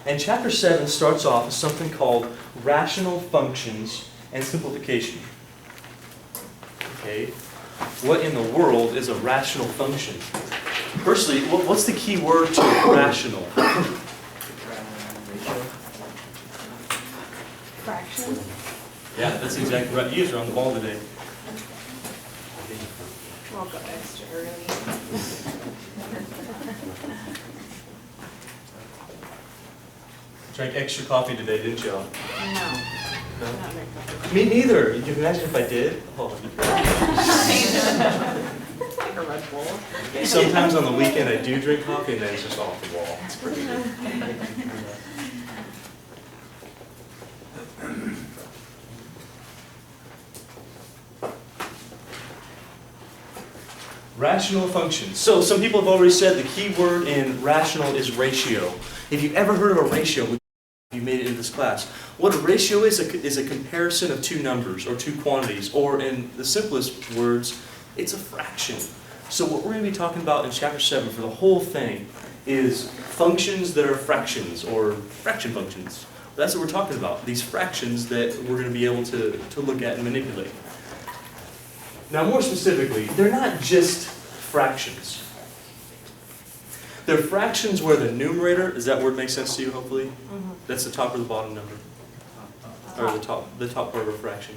And chapter 7 starts off with something called rational functions and simplification. Okay, what in the world is a rational function? Firstly, what's the key word to rational? Fraction. Yeah, that's exactly right. You guys are on the ball today. Woke up extra early. Drank extra coffee today, didn't y'all? No. No? Not very good. Me neither. You can imagine if I did. Oh, Like a Red Bull. sometimes on the weekend I do drink coffee and then it's just off the wall. It's pretty good. Rational functions. So some people have already said the key word in rational is ratio. If you've ever heard of a ratio, you made it into this class. What a ratio is a comparison of two numbers or two quantities, or in the simplest words, it's a fraction. So what we're going to be talking about in chapter 7 for the whole thing is functions that are fractions, or fraction functions. That's what we're talking about, these fractions that we're going to be able to look at and manipulate. Now more specifically, they're not just fractions. They're fractions where the numerator, does that word make sense to you, hopefully? Mm-hmm. That's the top or the bottom number? Or the top part of a fraction.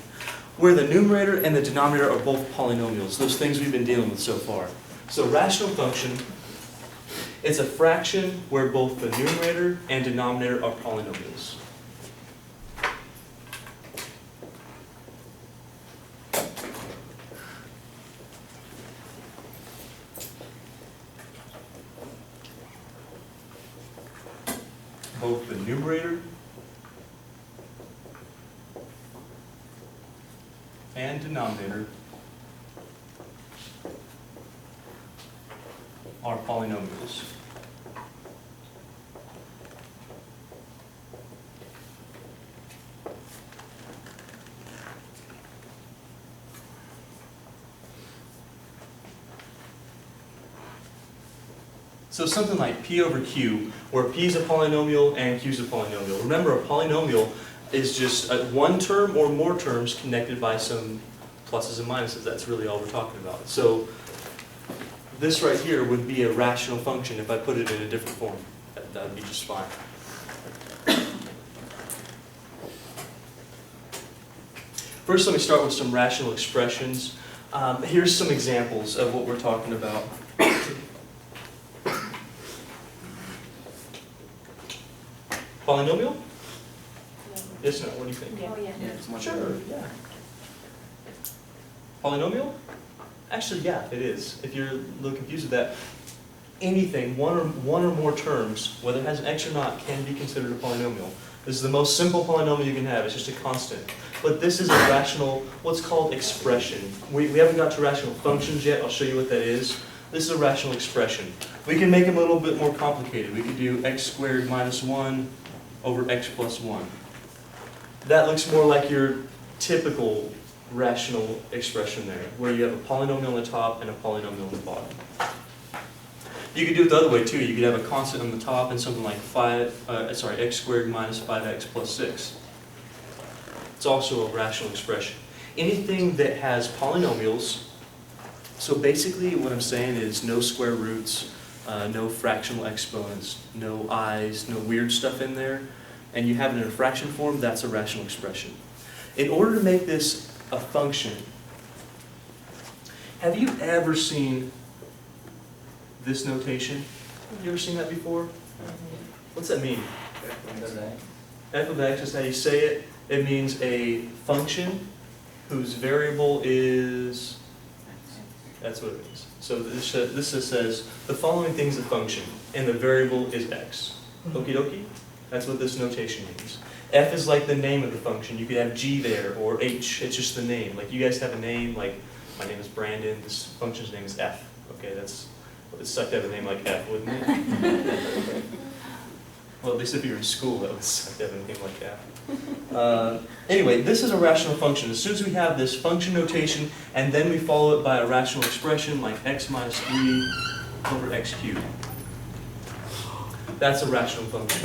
Where the numerator and the denominator are both polynomials, those things we've been dealing with so far. So rational function, it's a fraction where both the numerator and denominator are polynomials. Both the numerator and denominator are polynomials. So something like P over Q, where P is a polynomial and Q is a polynomial. Remember, a polynomial is just one term or more terms connected by some pluses and minuses. That's really all we're talking about. So this right here would be a rational function if I put it in a different form. That would be just fine. First, let me start with some rational expressions. Here's some examples of what we're talking about. Polynomial? Yes, no, what do you think? Oh, yeah. Yeah, it's much Sure, better. yeah. Polynomial? Actually, yeah, it is. If you're a little confused with that, anything, one or more terms, whether it has an x or not, can be considered a polynomial. This is the most simple polynomial you can have. It's just a constant. But this is a rational, what's called expression. We haven't got to rational functions yet. I'll show you what that is. This is a rational expression. We can make them a little bit more complicated. We could do x squared minus 1 over x plus 1. That looks more like your typical rational expression there, where you have a polynomial on the top and a polynomial on the bottom. You could do it the other way too. You could have a constant on the top and something like x squared minus 5x plus 6. It's also a rational expression. Anything that has polynomials, so basically what I'm saying is no square roots, no fractional exponents, no i's, no weird stuff in there, and you have it in a fraction form, that's a rational expression. In order to make this a function, have you ever seen this notation? Have you ever seen that before? What's that mean? F of x is how you say it. It means a function whose variable is, that's what it means. So this just says the following thing is a function, and the variable is x. Okie dokie? That's what this notation means. F is like the name of the function. You could have G there, or H. It's just the name. Like you guys have a name, like my name is Brandon. This function's name is F. Okay, that's, it sucked to have a name like F, wouldn't it? Well, at least if you're in school, that would suck to have a name like F. Anyway, this is a rational function. As soon as we have this function notation, and then we follow it by a rational expression like x minus 3 over x cubed. That's a rational function.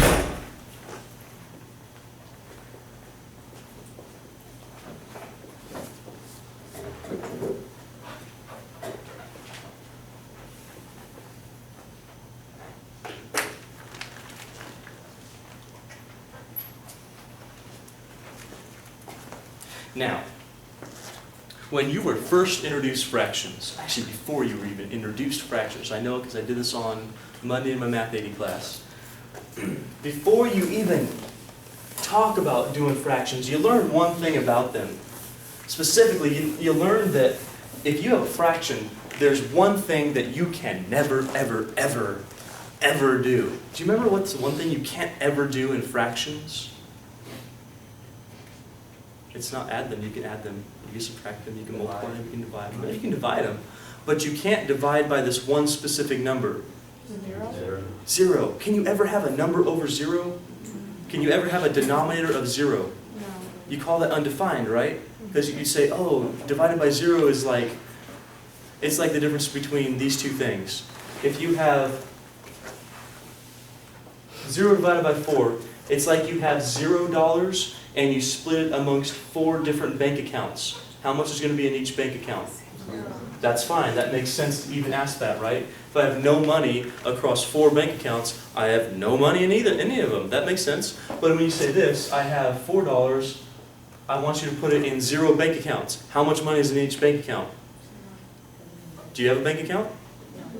Now, when you were first introduced fractions, actually before you were even introduced fractions, I know because I did this on Monday in my Math 80 class. Before you even talk about doing fractions, you learn one thing about them. Specifically, you learn that if you have a fraction, there's one thing that you can never, ever, ever, ever do. Do you remember what's the one thing you can't ever do in fractions? It's not add them, you can add them, you can subtract them, you can multiply them, you can divide them. You can divide them, but you can't divide by this one specific number. 0? 0. Can you ever have a number over 0? Can you ever have a denominator of 0? No. You call that undefined, right? Because you say, oh, divided by 0 is like, it's like the difference between these two things. If you have 0 divided by 4, it's like you have $0 and you split it amongst 4 different bank accounts. How much is going to be in each bank account? That's fine. That makes sense to even ask that, right? If I have no money across 4 bank accounts, I have no money in any of them. That makes sense. But when you say this, I have $4, I want you to put it in 0 bank accounts. How much money is in each bank account? Do you have a bank account?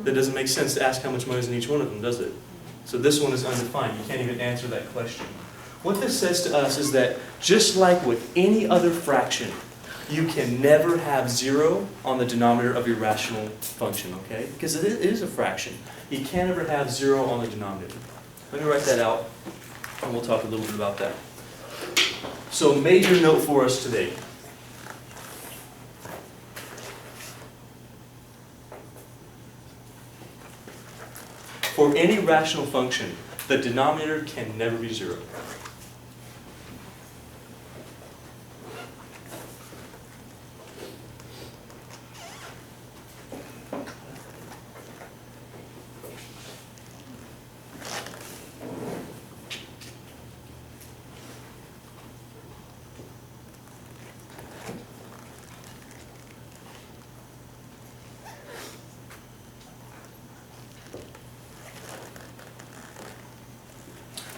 That doesn't make sense to ask how much money is in each one of them, does it? So this one is undefined. You can't even answer that question. What this says to us is that just like with any other fraction, you can never have 0 on the denominator of your rational function, okay? Because it is a fraction. You can't ever have 0 on the denominator. Let me write that out, and we'll talk a little bit about that. So major note for us today. For any rational function, the denominator can never be 0.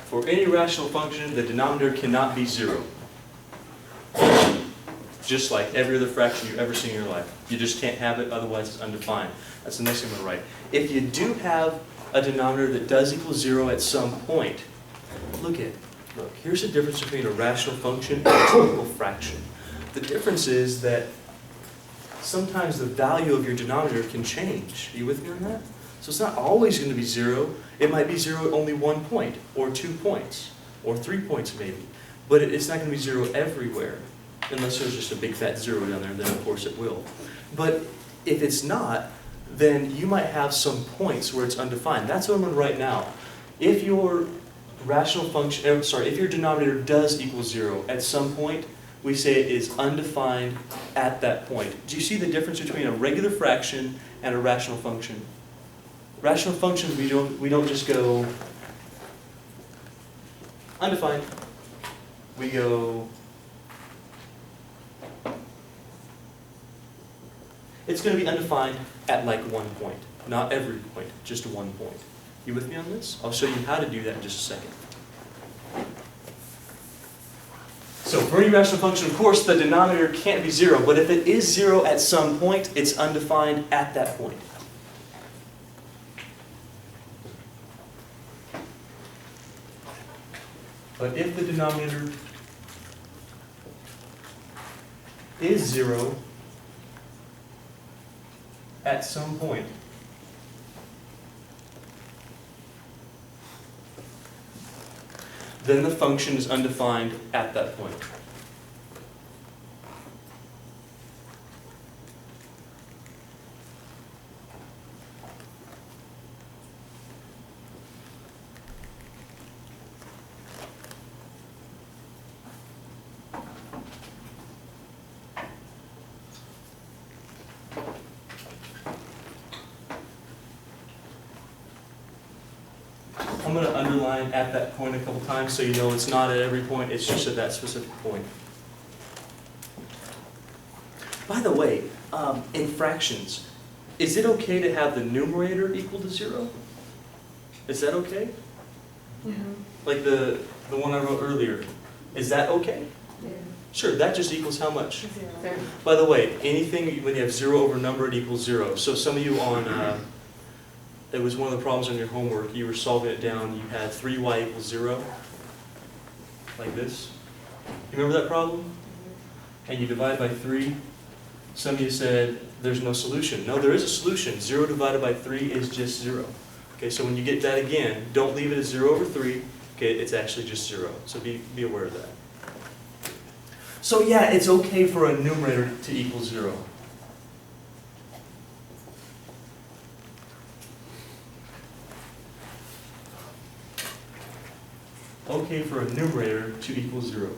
For any rational function, the denominator cannot be 0. Just like every other fraction you've ever seen in your life. You just can't have it, otherwise it's undefined. That's the next thing I'm going to write. If you do have a denominator that does equal 0 at some point, look, here's the difference between a rational function and a typical fraction. The difference is that sometimes the value of your denominator can change. Are you with me on that? So it's not always going to be 0. It might be 0 at only 1 point, or 2 points, or 3 points maybe. But it's not going to be 0 everywhere, unless there's just a big fat 0 down there, then of course it will. But if it's not, then you might have some points where it's undefined. That's what I'm going to write now. If your rational function, if your denominator does equal 0 at some point, we say it is undefined at that point. Do you see the difference between a regular fraction and a rational function? Rational functions, we don't just go undefined. We go, it's going to be undefined at like 1 point. Not every point, just 1 point. You with me on this? I'll show you how to do that in just a second. So for any rational function, of course, the denominator can't be 0, but if it is 0 at some point, it's undefined at that point. But if the denominator is 0 at some point, then the function is undefined at that point. I'm going to underline at that point a couple times so you know it's not at every point, it's just at that specific point. By the way, in fractions, is it okay to have the numerator equal to 0? Is that okay? Mm-hmm. Like the one I wrote earlier. Is that okay? Yeah. Sure, that just equals how much? 0. By the way, anything, when you have 0 over a number, it equals 0. So some of you on, it was one of the problems on your homework, you were solving it down, you had 3y equals 0, like this. You remember that problem? And you divide by 3. Some of you said, there's no solution. No, there is a solution. 0 divided by 3 is just 0. Okay, so when you get that again, don't leave it as 0 over 3. Okay, it's actually just 0. So be aware of that. So yeah, it's okay for a numerator to equal 0. Okay for a numerator to equal 0.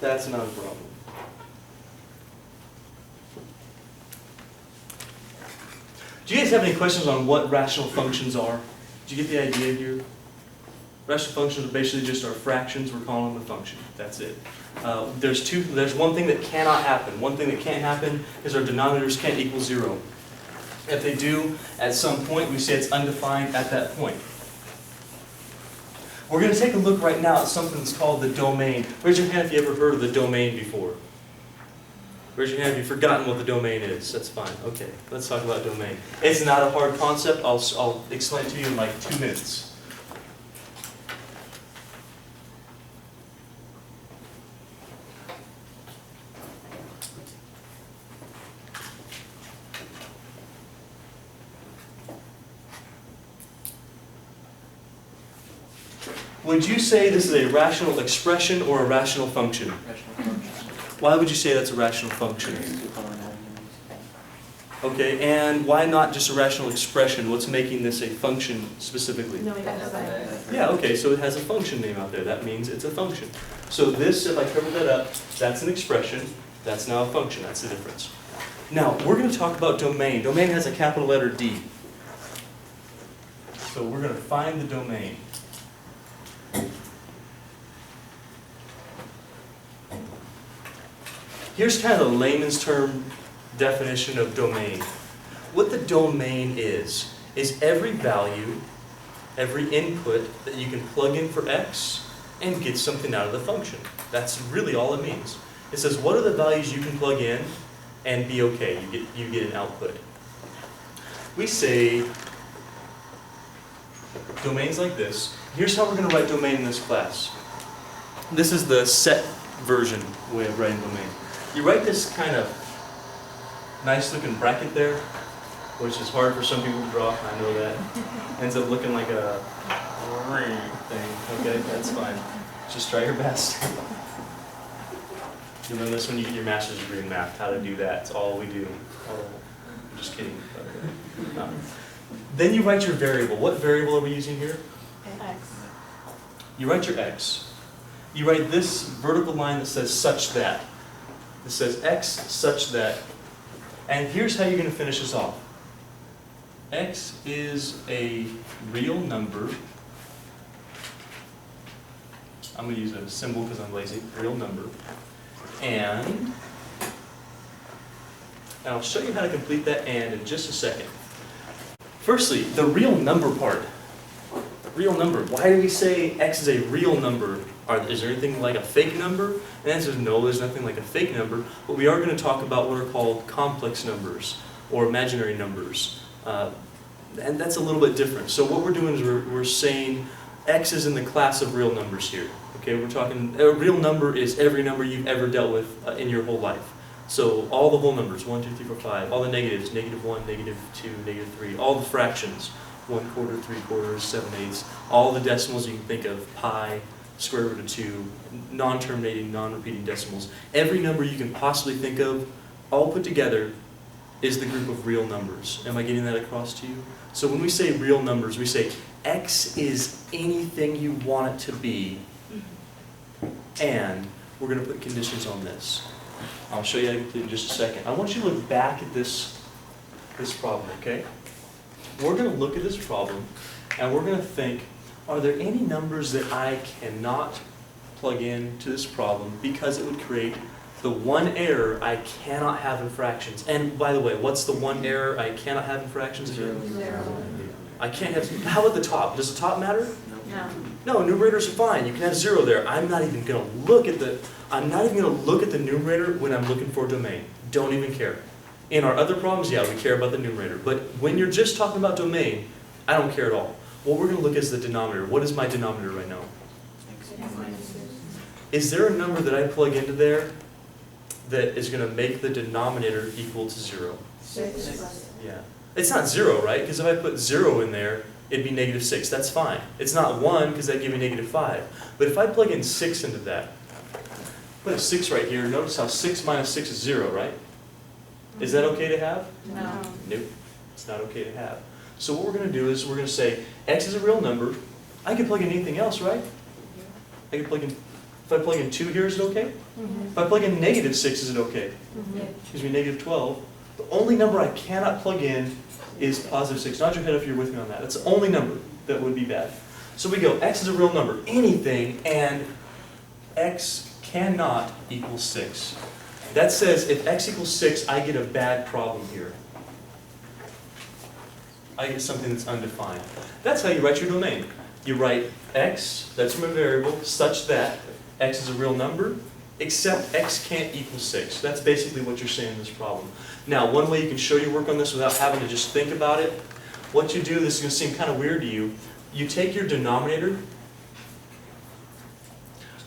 That's not a problem. Do you guys have any questions on what rational functions are? Did you get the idea here? Rational functions are basically just our fractions. We're calling them a function. That's it. There's one thing that cannot happen. One thing that can't happen is our denominators can't equal 0. If they do, at some point, we say it's undefined at that point. We're going to take a look right now at something that's called the domain. Raise your hand if you ever heard of the domain before. Raise your hand if you've forgotten what the domain is. That's fine. Okay, let's talk about domain. It's not a hard concept. I'll explain it to you in like 2 minutes. Would you say this is a rational expression or a rational function? Rational function. Why would you say that's a rational function? It's a polynomial. Okay, and why not just a rational expression? What's making this a function specifically? No, it doesn't. Yeah, okay, so it has a function name out there. That means it's a function. So this, if I cover that up, that's an expression. That's now a function. That's the difference. Now, we're going to talk about domain. Domain has a capital letter D. So we're going to find the domain. Here's kind of the layman's term definition of domain. What the domain is every value, every input that you can plug in for x and get something out of the function. That's really all it means. It says what are the values you can plug in and be okay, you get an output. We say domains like this. Here's how we're going to write domain in this class. This is the set version way of writing domain. You write this kind of nice looking bracket there, which is hard for some people to draw, I know that. Ends up looking like a thing, okay, that's fine. Just try your best. You learn this when you get your master's degree in math, how to do that, it's all we do. I'm just kidding. But, Then you write your variable. What variable are we using here? X. You write your x. You write this vertical line that says such that. It says x such that. And here's how you're going to finish this off. X is a real number. I'm going to use a symbol because I'm lazy. Real number. And I'll show you how to complete that and in just a second. Firstly, the real number part. Real number. Why do we say x is a real number? Is there anything like a fake number? The answer is no, there's nothing like a fake number. But we are going to talk about what are called complex numbers or imaginary numbers. And that's a little bit different. So what we're doing is we're saying x is in the class of real numbers here. Okay, we're talking, a real number is every number you've ever dealt with in your whole life. So all the whole numbers, 1, 2, 3, 4, 5, all the negatives, -1, -2, -3, all the fractions, 1/4, 3/4, 7/8, all the decimals you can think of, pi, square root of 2, non-terminating, non-repeating decimals. Every number you can possibly think of, all put together, is the group of real numbers. Am I getting that across to you? So when we say real numbers, we say x is anything you want it to be, and we're going to put conditions on this. I'll show you how to complete it in just a second. I want you to look back at this problem, okay? We're going to look at this problem, and we're going to think, are there any numbers that I cannot plug into this problem because it would create the one error I cannot have in fractions? And by the way, what's the one error I cannot have in fractions? Zero. I can't have, how about the top? Does the top matter? No. No, numerators are fine. You can have 0 there. I'm not even going to look at the numerator when I'm looking for a domain. Don't even care. In our other problems, yeah, we care about the numerator. But when you're just talking about domain, I don't care at all. What we're going to look at is the denominator. What is my denominator right now? Is there a number that I plug into there that is going to make the denominator equal to 0? 6. Yeah. It's not 0, right? Because if I put 0 in there, it'd be -6. That's fine. It's not 1 because that'd give me -5. But if I plug in 6 into that, put a 6 right here, notice how 6 minus 6 is 0, right? Is that okay to have? No. Nope. It's not okay to have. So what we're going to do is we're going to say x is a real number. I can plug in anything else, right? I can plug in, if I plug in 2 here, is it okay? If I plug in -6, is it okay? Gives me -12. The only number I cannot plug in is +6. Nod your head if you're with me on that. That's the only number that would be bad. So we go, x is a real number, anything, and x cannot equal 6. That says if x equals 6, I get a bad problem here. I get something that's undefined. That's how you write your domain. You write x, that's from a variable, such that x is a real number, except x can't equal 6. That's basically what you're saying in this problem. Now, one way you can show your work on this without having to just think about it, what you do, this is going to seem kind of weird to you, you take your denominator,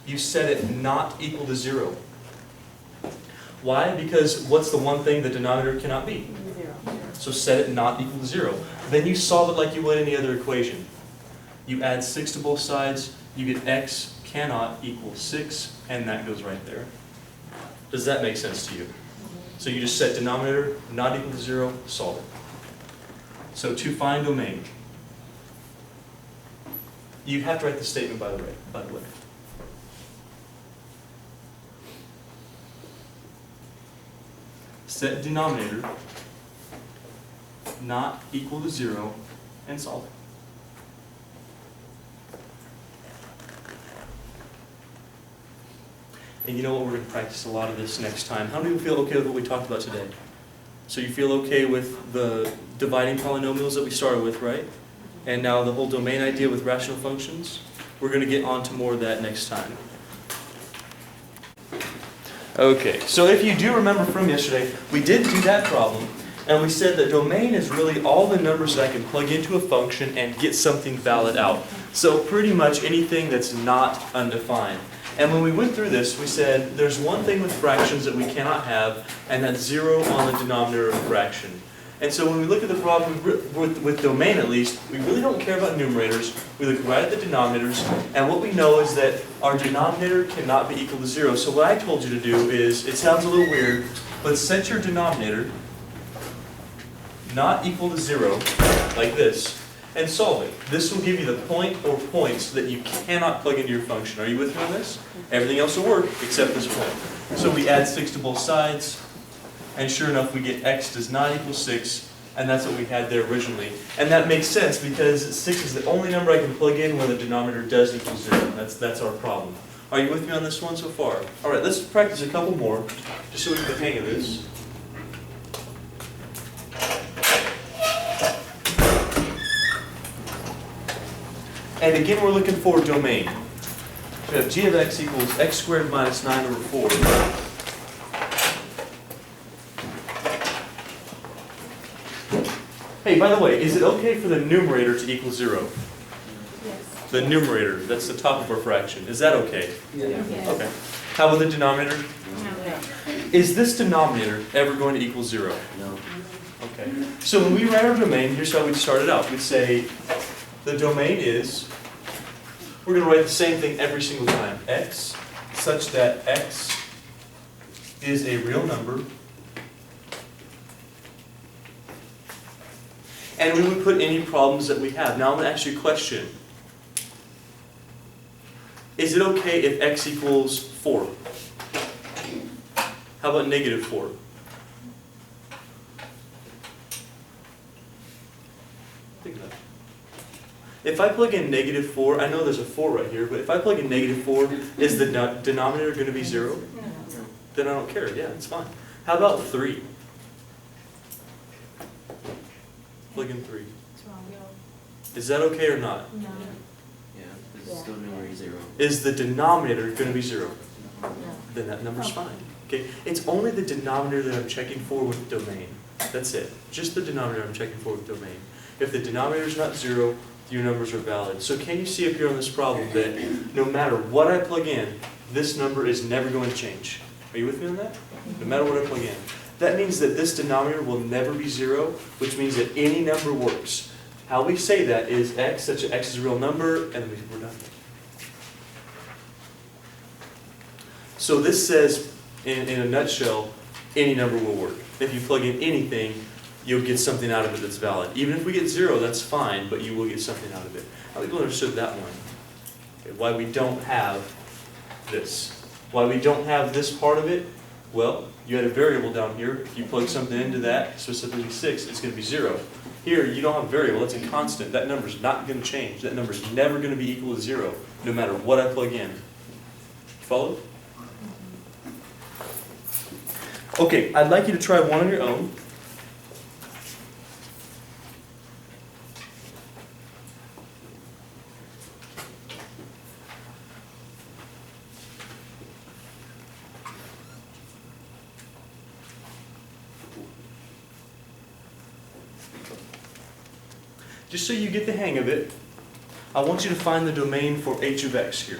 you set it not equal to 0. Why? Because what's the one thing the denominator cannot be? 0. So set it not equal to 0. Then you solve it like you would any other equation. You add 6 to both sides, you get x cannot equal 6, and that goes right there. Does that make sense to you? So you just set denominator not equal to 0, solve it. So to find domain, you have to write the statement by the way. Set denominator not equal to 0 and solve it. And you know what, we're going to practice a lot of this next time. How many people feel okay with what we talked about today? So you feel okay with the dividing polynomials that we started with, right? And now the whole domain idea with rational functions? We're going to get on to more of that next time. Okay, so if you do remember from yesterday, we did do that problem, and we said that domain is really all the numbers that I can plug into a function and get something valid out. So pretty much anything that's not undefined. And when we went through this, we said there's one thing with fractions that we cannot have, and that's 0 on the denominator of a fraction. And so when we look at the problem with domain at least, we really don't care about numerators. We look right at the denominators, and what we know is that our denominator cannot be equal to 0. So what I told you to do is, it sounds a little weird, but set your denominator not equal to 0, like this, and solve it. This will give you the point or points that you cannot plug into your function. Are you with me on this? Everything else will work except this point. So we add 6 to both sides, and sure enough we get x does not equal 6, and that's what we had there originally. And that makes sense because 6 is the only number I can plug in where the denominator does equal 0. That's our problem. Are you with me on this one so far? Alright, let's practice a couple more, just so we get the hang of this. And again, we're looking for domain. We have g of x equals x squared minus 9 over 4. Hey, by the way, is it okay for the numerator to equal 0? Yes. The numerator, that's the top of our fraction. Is that okay? Yes. Okay. How about the denominator? No. Is this denominator ever going to equal 0? No. Okay. So when we write our domain, here's how we'd start it out. We'd say the domain is, we're going to write the same thing every single time. X such that x is a real number. And we would put any problems that we have. Now I'm going to ask you a question. Is it okay if x equals 4? How about -4? Think about it. If I plug in -4, I know there's a 4 right here, but if I plug in -4, is the denominator going to be 0? No. Then I don't care. Yeah, it's fine. How about 3? Plug in 3. It's wrong. Is that okay or not? No. Yeah, this is still numerator 0. Is the denominator going to be 0? No. Then that number's fine. Okay, it's only the denominator that I'm checking for with domain. That's it. Just the denominator I'm checking for with domain. If the denominator is not 0, your numbers are valid. So can you see up here on this problem that no matter what I plug in, this number is never going to change? Are you with me on that? No matter what I plug in. That means that this denominator will never be 0, which means that any number works. How we say that is x, such that x is a real number, and then we're done. So this says, in a nutshell, any number will work. If you plug in anything, you'll get something out of it that's valid. Even if we get 0, that's fine, but you will get something out of it. How many people understood that one? Okay, why we don't have this. Why we don't have this part of it? Well, you had a variable down here. If you plug something into that, specifically 6, it's going to be 0. Here, you don't have a variable. That's a constant. That number's not going to change. That number's never going to be equal to 0, no matter what I plug in. Follow? Okay, I'd like you to try one on your own. Just so you get the hang of it, I want you to find the domain for h of x here.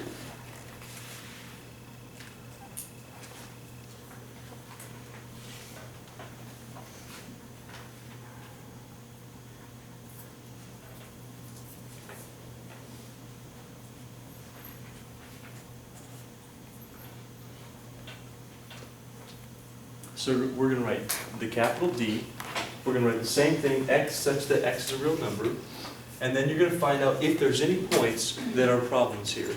So we're going to write the capital D. We're going to write the same thing, x such that x is a real number. And then you're going to find out if there's any points that are problems here.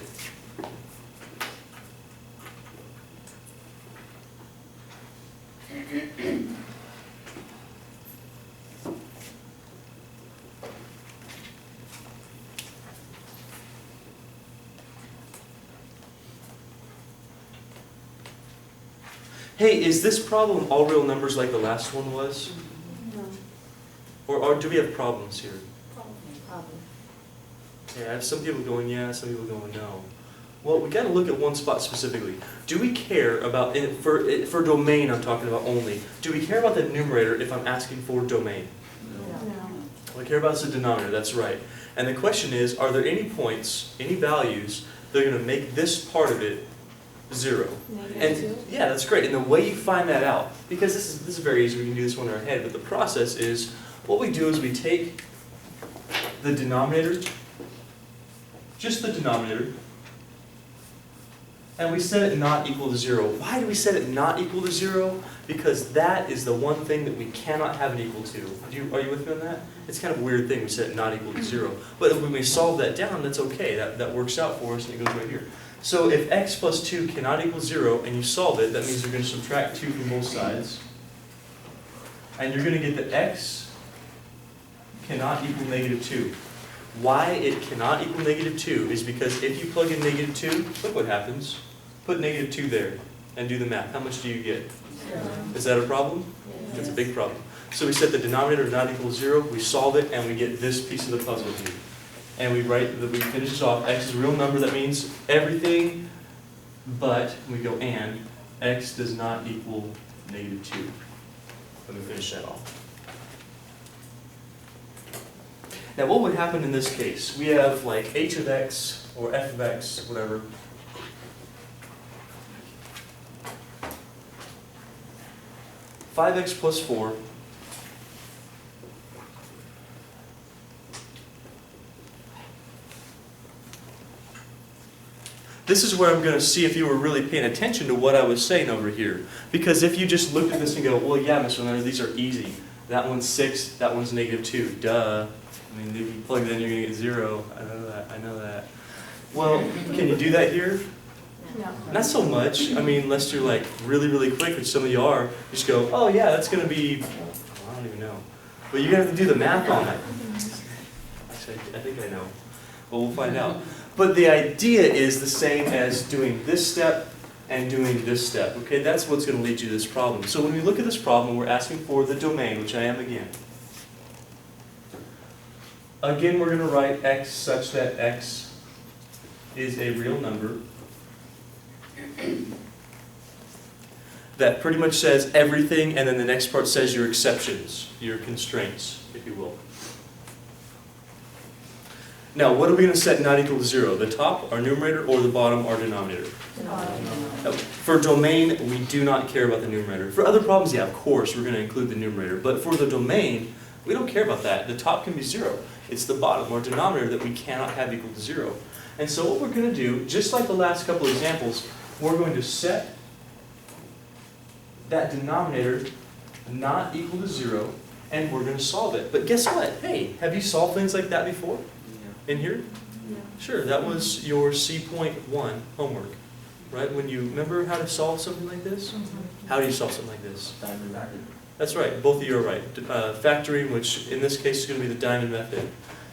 Hey, is this problem all real numbers like the last one was? No. Or do we have problems here? Problem. Yeah, I have some people going yeah, some people going no. Well, we got to look at one spot specifically. Do we care about, for domain I'm talking about only, do we care about the numerator if I'm asking for domain? No. What we care about is the denominator, that's right. And the question is, are there any points, any values, that are going to make this part of it 0? And yeah, that's great. And the way you find that out, because this is very easy, we can do this one in our head, but the process is, what we do is we take the denominator, just the denominator, and we set it not equal to 0. Why do we set it not equal to 0? Because that is the one thing that we cannot have it equal to. Are you with me on that? It's kind of a weird thing, we set it not equal to 0. But when we solve that down, that's okay. That works out for us, and it goes right here. So if x plus 2 cannot equal 0, and you solve it, that means you're going to subtract 2 from both sides. And you're going to get that x cannot equal negative 2. Why it cannot equal negative 2 is because if you plug in negative 2, look what happens. Put negative 2 there and do the math. How much do you get? 0. Is that a problem? Yes. That's a big problem. So we set the denominator not equal to 0, we solve it, and we get this piece of the puzzle here. And we finish this off, x is a real number, that means everything but, we go and, x does not equal negative 2. Let me finish that off. Now what would happen in this case? We have like h of x, or f of x, whatever. Five x plus 4. This is where I'm going to see if you were really paying attention to what I was saying over here. Because if you just looked at this and go, well, yeah, Mr. Leonard, these are easy. That one's 6, that one's negative 2. Duh. I mean, if you plug it in, you're going to get 0. I know that. Well, can you do that here? No. Not so much. I mean, unless you're like really, really quick, which some of you are. You just go, oh, yeah, that's going to be, I don't even know. But you're going to have to do the math on that. Actually, I think I know. Well, we'll find out. But the idea is the same as doing this step and doing this step. Okay, that's what's going to lead you to this problem. So when we look at this problem, we're asking for the domain, which I am again. Again, we're going to write x such that x is a real number. That pretty much says everything, and then the next part says your exceptions, your constraints, if you will. Now, what are we going to set not equal to 0? The top, our numerator, or the bottom, our denominator? For domain, we do not care about the numerator. For other problems, yeah, of course, we're going to include the numerator. But for the domain, we don't care about that. The top can be 0. It's the bottom, or denominator, that we cannot have equal to 0. And so what we're going to do, just like the last couple of examples, we're going to set that denominator not equal to 0, and we're going to solve it. But guess what? Hey, have you solved things like that before? Yeah. In here? Sure, that was your C.1 homework, right? When you remember how to solve something like this? How do you solve something like this? Diamond method. That's right, both of you are right. Factoring, which in this case is going to be the diamond method.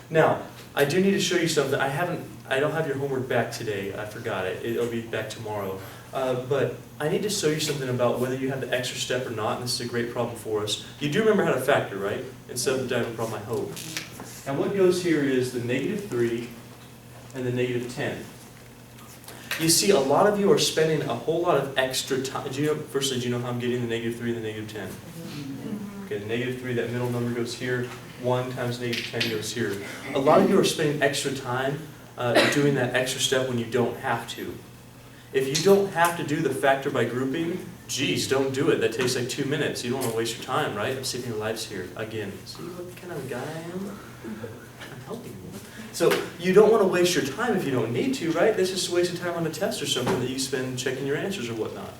Now, I do need to show you something. I don't have your homework back today. I forgot it. It'll be back tomorrow. But I need to show you something about whether you have the extra step or not, and this is a great problem for us. You do remember how to factor, right? Instead of the diamond problem, I hope. And what goes here is the -3 and the -10. You see, a lot of you are spending a whole lot of extra time. Firstly, do you know how I'm getting the -3 and the -10? Okay, the -3, that middle number goes here. 1 times -10 goes here. A lot of you are spending extra time doing that extra step when you don't have to. If you don't have to do the factor by grouping, geez, don't do it. That takes like 2 minutes. You don't want to waste your time, right? I'm saving your lives here again. See what kind of guy I am? I'm helping you. So you don't want to waste your time if you don't need to, right? This is wasting time on a test or something that you spend checking your answers or whatnot.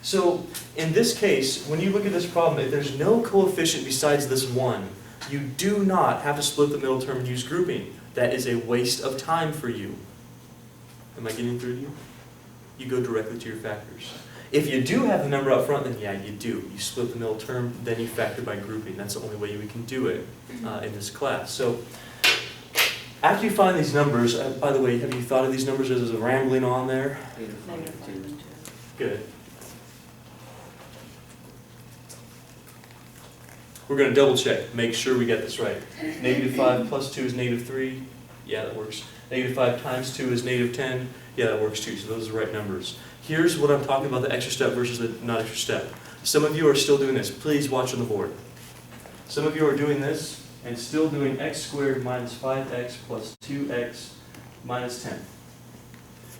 So in this case, when you look at this problem, if there's no coefficient besides this 1, you do not have to split the middle term and use grouping. That is a waste of time for you. Am I getting through to you? You go directly to your factors. If you do have the number up front, then yeah, you do. You split the middle term, then you factor by grouping. That's the only way we can do it in this class. So after you find these numbers, by the way, have you thought of these numbers as a rambling on there? -2. Good. We're going to double check, make sure we get this right. -5 plus 2 is -3. Yeah, that works. -5 times 2 is -10. Yeah, that works too. So those are the right numbers. Here's what I'm talking about, the extra step versus the not extra step. Some of you are still doing this. Please watch on the board. Some of you are doing this and still doing x squared minus 5x plus 2x minus 10.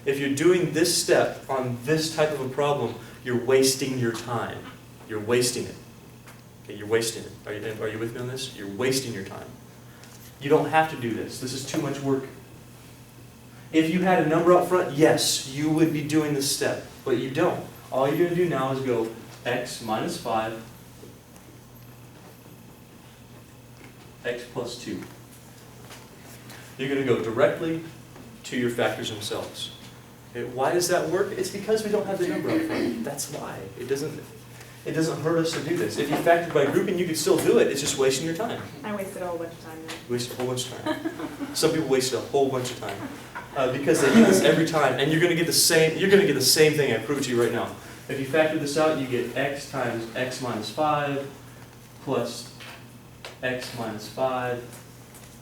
If you're doing this step on this type of a problem, you're wasting your time. You're wasting it. Okay, you're wasting it. Are you with me on this? You're wasting your time. You don't have to do this. This is too much work. If you had a number up front, yes, you would be doing this step, but you don't. All you're going to do now is go x minus 5, x plus 2. You're going to go directly to your factors themselves. Okay, why does that work? It's because we don't have the number up front. That's why. It doesn't hurt us to do this. If you factor by grouping, you could still do it. It's just wasting your time. I wasted a whole bunch of time there. Wasted a whole bunch of time. Some people wasted a whole bunch of time because they do this every time, and you're going to get the same. You're going to get the same thing. I prove it to you right now. If you factor this out, you get x times x minus 5 plus x minus 5.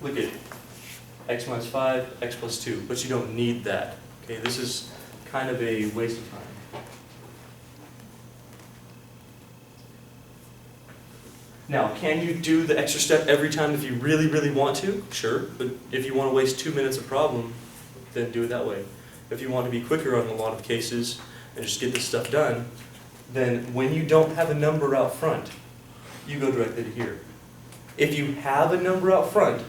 Look at x minus 5, x plus 2. But you don't need that. Okay, this is kind of a waste of time. Now, can you do the extra step every time if you really, really want to? Sure, but if you want to waste 2 minutes of problem, then do it that way. If you want to be quicker on a lot of cases and just get this stuff done, then when you don't have a number out front, you go directly to here. If you have a number out front,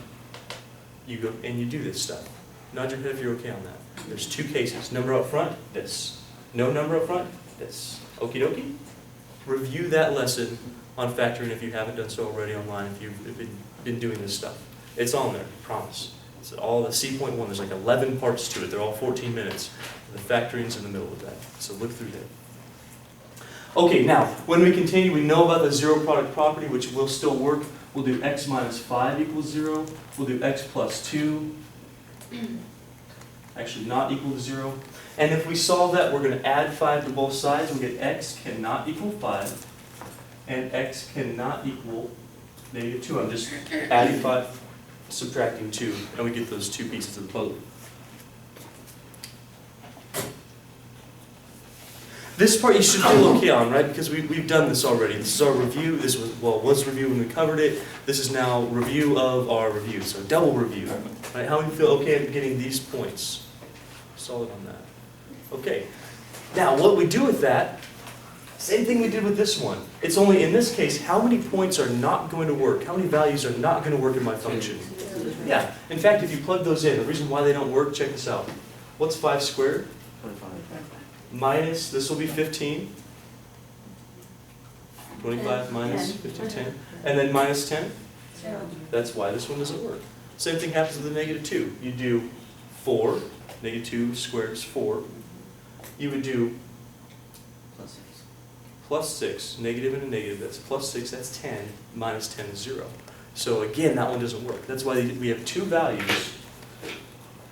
you go and you do this stuff. Nod your head if you're okay on that. There's 2 cases. Number out front, this. No number up front, this. Okie dokie? Review that lesson on factoring if you haven't done so already online, if you've been doing this stuff. It's on there, I promise. It's all the C.1, there's like 11 parts to it. They're all 14 minutes. The factoring's in the middle of that. So look through that. Okay, now, when we continue, we know about the zero product property, which will still work. We'll do x minus 5 equals 0. We'll do x plus 2. Actually, not equal to 0. And if we solve that, we're going to add 5 to both sides. We'll get x cannot equal 5. And x cannot equal -2. I'm just adding 5 subtracting 2, and we get those two pieces of the puzzle. This part you should feel okay on, right? Because we've done this already. This is our review. This was review when we covered it. This is now review of our review, so double review. Right? How many feel okay at getting these points? Solid on that. Okay. Now, what we do with that, same thing we did with this one. It's only, in this case, how many points are not going to work? How many values are not going to work in my function? Yeah. In fact, if you plug those in, the reason why they don't work, check this out. What's 5 squared? 25. Minus, this will be 15. 25 minus 15, 10. And then minus 10? That's why this one doesn't work. Same thing happens with the negative 2. You do 4. Negative 2 squared is 4. You would do Plus 6. plus 6. Negative and a negative. That's plus 6. That's 10. Minus 10 is 0. So again, that one doesn't work. That's why we have two values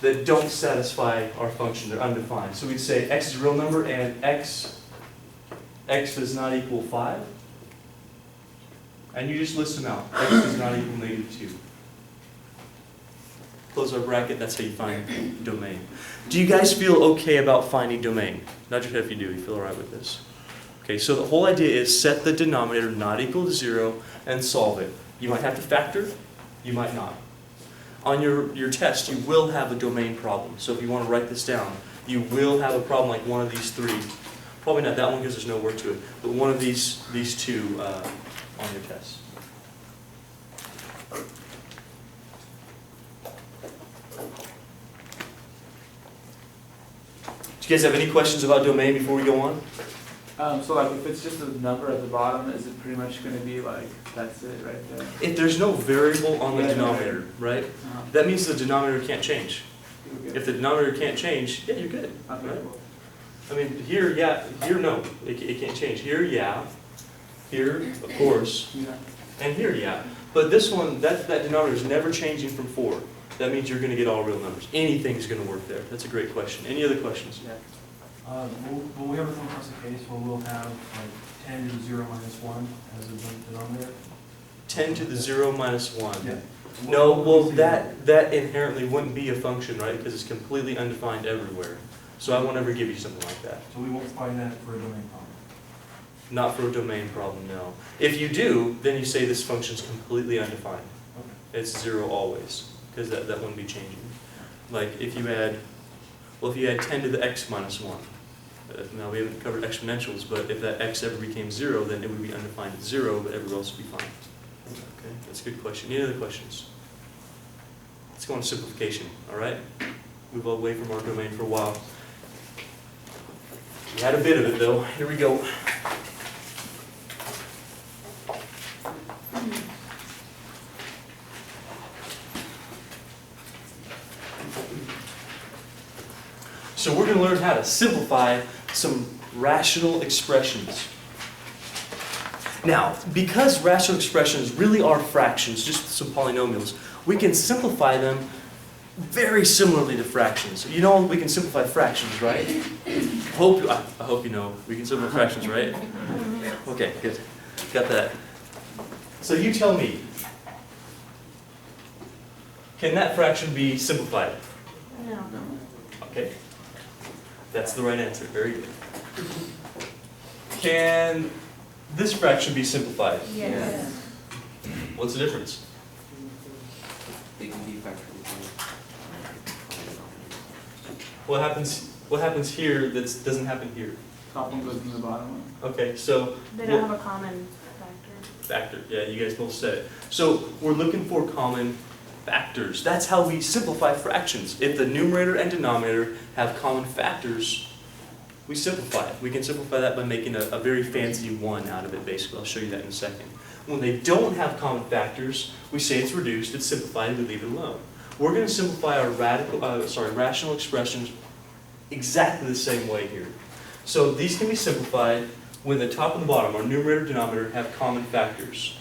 that don't satisfy our function. They're undefined. So we'd say x is a real number and x does not equal 5. And you just list them out. X does not equal negative 2. Close our bracket, that's how you find domain. Do you guys feel okay about finding domain? Nod your head if you do. You feel all right with this? Okay, so the whole idea is set the denominator not equal to 0 and solve it. You might have to factor, you might not. On your test, you will have a domain problem. So if you want to write this down, you will have a problem like one of these three. Probably not that one because there's no work to it, but one of these two on your test. Do you guys have any questions about domain before we go on? So like if it's just a number at the bottom, is it pretty much going to be like, that's it right there? If there's no variable on the denominator, right? That means the denominator can't change. If the denominator can't change, yeah, you're good. Okay, Right? cool. I mean, here, yeah, here, no, it can't change. Here, yeah. Here, of course. Yeah. And here, yeah. But this one, that denominator is never changing from 4. That means you're going to get all real numbers. Anything's going to work there. That's a great question. Any other questions? Yeah. Will we ever come across a case where we'll have like 10 to the 0 minus 1 as a denominator? 10 to the 0 minus 1. Yeah. No, What well, we see that inherently wouldn't be a function, right? Because it's completely undefined everywhere. So I won't ever give you something like that. So we won't find that for a domain problem. Not for a domain problem, no. If you do, then you say this function's completely undefined. Okay. It's 0 always, because that wouldn't be changing. Like if you add 10 to the x minus 1. Now we haven't covered exponentials, but if that x ever became 0, then it would be undefined at 0, but everywhere else would be fine. Okay, that's a good question. Any other questions? Let's go on to simplification, all right? Move away from our domain for a while. We had a bit of it though. Here we go. So we're going to learn how to simplify some rational expressions. Now, because rational expressions really are fractions, just some polynomials, we can simplify them very similarly to fractions. You know we can simplify fractions, right? I hope you know we can simplify fractions, right? Okay, good. Got that. So you tell me, can that fraction be simplified? No. No. Okay. That's the right answer. Very good. Can this fraction be simplified? Yes. What's the difference? It can be factored. What happens here that doesn't happen here? Top one goes in the bottom one. Okay, so They don't have a common factor. factor. Yeah, you guys both said it. So we're looking for common factors. That's how we simplify fractions. If the numerator and denominator have common factors, we simplify it. We can simplify that by making a very fancy 1 out of it, basically. I'll show you that in a second. When they don't have common factors, we say it's reduced, it's simplified, we leave it alone. We're going to simplify our rational expressions exactly the same way here. So these can be simplified when the top and the bottom, our numerator and denominator, have common factors.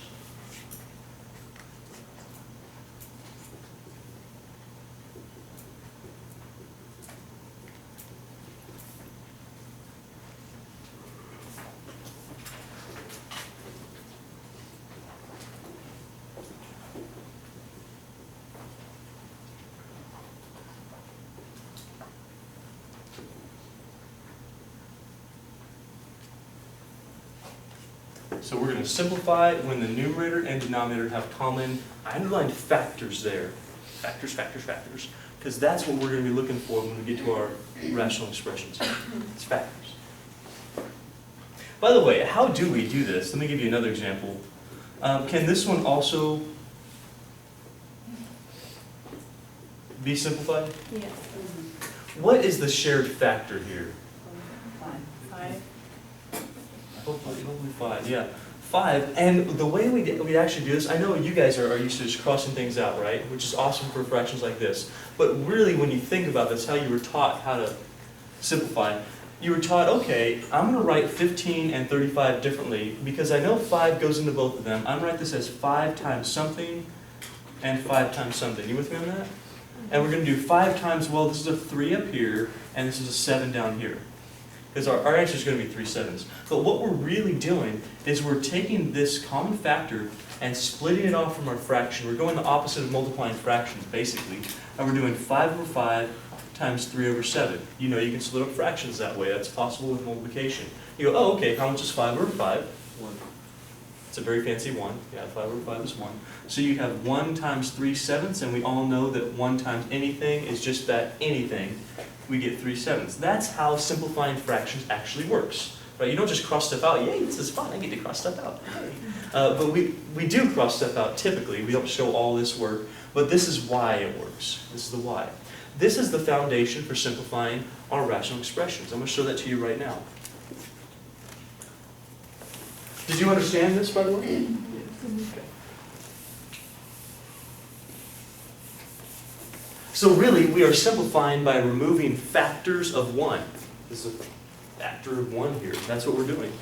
So we're going to simplify when the numerator and denominator have common, I underlined factors there. Factors, factors, factors. Because that's what we're going to be looking for when we get to our rational expressions. It's factors. By the way, how do we do this? Let me give you another example. Can this one also be simplified? Yes. What is the shared factor here? 5. Hopefully 5, yeah. 5, and the way we actually do this, I know you guys are used to just crossing things out, right? Which is awesome for fractions like this. But really, when you think about this, how you were taught how to simplify, you were taught, okay, I'm going to write 15 and 35 differently because I know 5 goes into both of them. I'm going to write this as 5 times something and 5 times something. You with me on that? And we're going to do 5 times, well, this is a 3 up here, and this is a 7 down here. Because our answer is going to be 3 7s. But what we're really doing is we're taking this common factor and splitting it off from our fraction. We're going the opposite of multiplying fractions, basically. And we're doing 5 over 5 times 3 over 7. You know you can split up fractions that way. That's possible with multiplication. You go, oh, okay, how much is 5 over 5? 1. It's a very fancy 1. Yeah, 5 over 5 is 1. So you have 1 times 3 sevenths, and we all know that 1 times anything is just that anything. We get 3 sevenths. That's how simplifying fractions actually works. Right? You don't just cross stuff out. Yay, this is fun. I get to cross stuff out. But we do cross stuff out typically. We don't show all this work. But this is why it works. This is the why. This is the foundation for simplifying our rational expressions. I'm going to show that to you right now. Did you understand this, by the way? Okay. So really, we are simplifying by removing factors of 1. This is a factor of 1 here. That's what we're doing.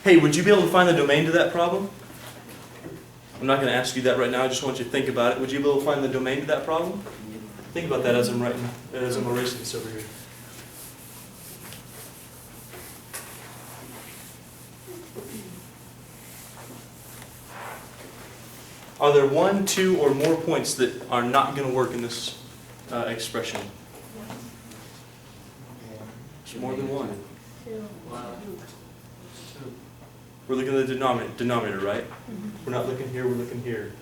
Hey, would you be able to find the domain to that problem? I'm not going to ask you that right now. I just want you to think about it. Would you be able to find the domain to that problem? Think about that as I'm erasing this over here. Are there 1, 2, or more points that are not going to work in this expression? There's more than 1. 2. We're looking at the denominator, right? We're not looking here, we're looking here.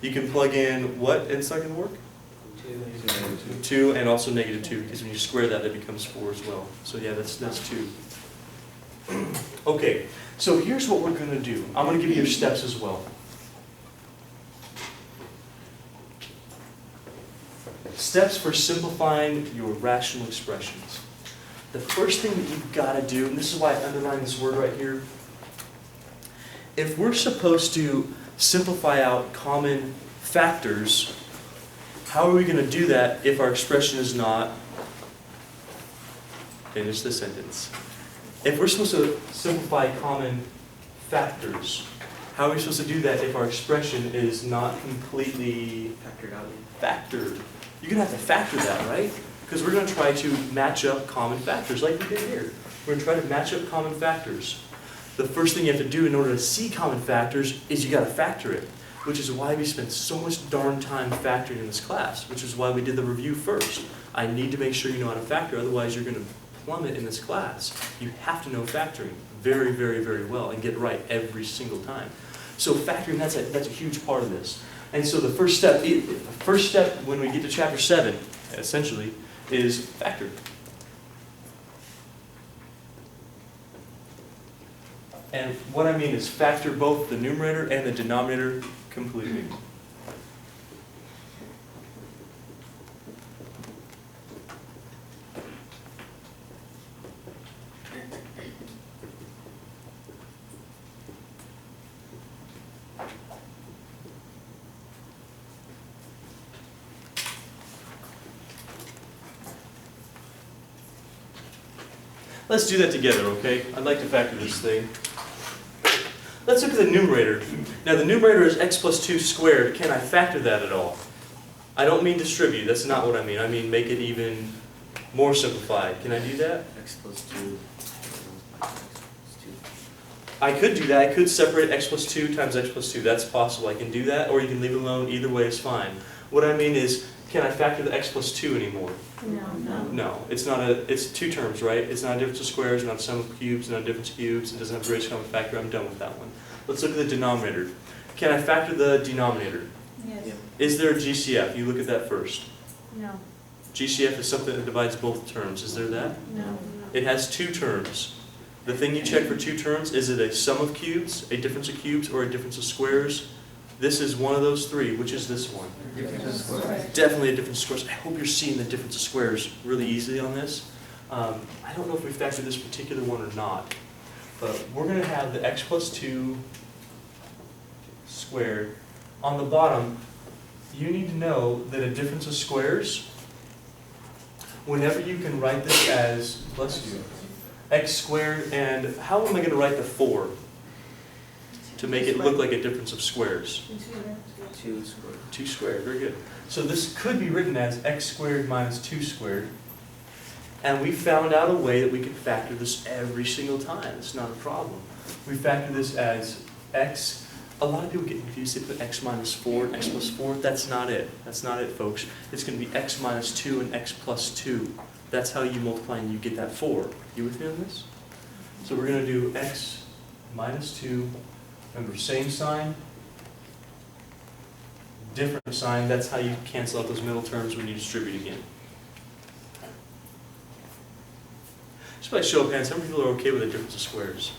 You can plug in what, and it's not going to work? 2 and also negative 2, because when you square that, it becomes 4 as well. So yeah, that's 2. Okay, so here's what we're going to do. I'm going to give you your steps as well. Steps for simplifying your rational expressions. The first thing that you've got to do, and this is why I underlined this word right here, if we're supposed to simplify out common factors, how are we going to do that if our expression is not, finish the sentence. If we're supposed to simplify common factors, how are we supposed to do that if our expression is not completely factored? You're going to have to factor that, right? Because we're going to try to match up common factors like we did here. We're going to try to match up common factors. The first thing you have to do in order to see common factors is you got to factor it, which is why we spent so much darn time factoring in this class, which is why we did the review first. I need to make sure you know how to factor, otherwise you're going to plummet in this class. You have to know factoring very, very, very well and get it right every single time. So factoring, that's a huge part of this. And so the first step when we get to chapter 7, essentially, is factor. And what I mean is factor both the numerator and the denominator completely. Let's do that together, okay? I'd like to factor this thing. Let's look at the numerator. Now the numerator is x plus 2 squared. Can I factor that at all? I don't mean distribute. That's not what I mean. I mean make it even More simplified. Can I do that? X plus 2. X plus 2. I could do that. I could separate x plus 2 times x plus 2. That's possible. I can do that, or you can leave it alone. Either way is fine. What I mean is, can I factor the x plus 2 anymore? No. No. It's two terms, right? It's not a difference of squares, not a sum of cubes, not a difference of cubes. It doesn't have a greatest common factor. I'm done with that one. Let's look at the denominator. Can I factor the denominator? Yes. Yeah. Is there a GCF? You look at that first. No. GCF is something that divides both terms. Is there that? No. It has two terms. The thing you check for two terms, is it a sum of cubes, a difference of cubes, or a difference of squares? This is one of those three. Which is this one? Difference of squares. Definitely a difference of squares. I hope you're seeing the difference of squares really easily on this. I don't know if we factored this particular one or not, but we're going to have the x plus 2 squared. On the bottom, you need to know that a difference of squares, whenever you can write this as, let's do x squared, and how am I going to write the 4 to make it look like a difference of squares? 2 squared. 2 squared, very good. So this could be written as x squared minus 2 squared. And we found out a way that we can factor this every single time. It's not a problem. We factor this as x. A lot of people get confused. They put x minus 4 and x plus 4. That's not it. That's not it, folks. It's going to be x minus 2 and x plus 2. That's how you multiply and you get that 4. You with me on this? So we're going to do x minus 2. Remember, same sign, different sign. That's how you cancel out those middle terms when you distribute again. Just by show of hands, how many people are okay with a difference of squares?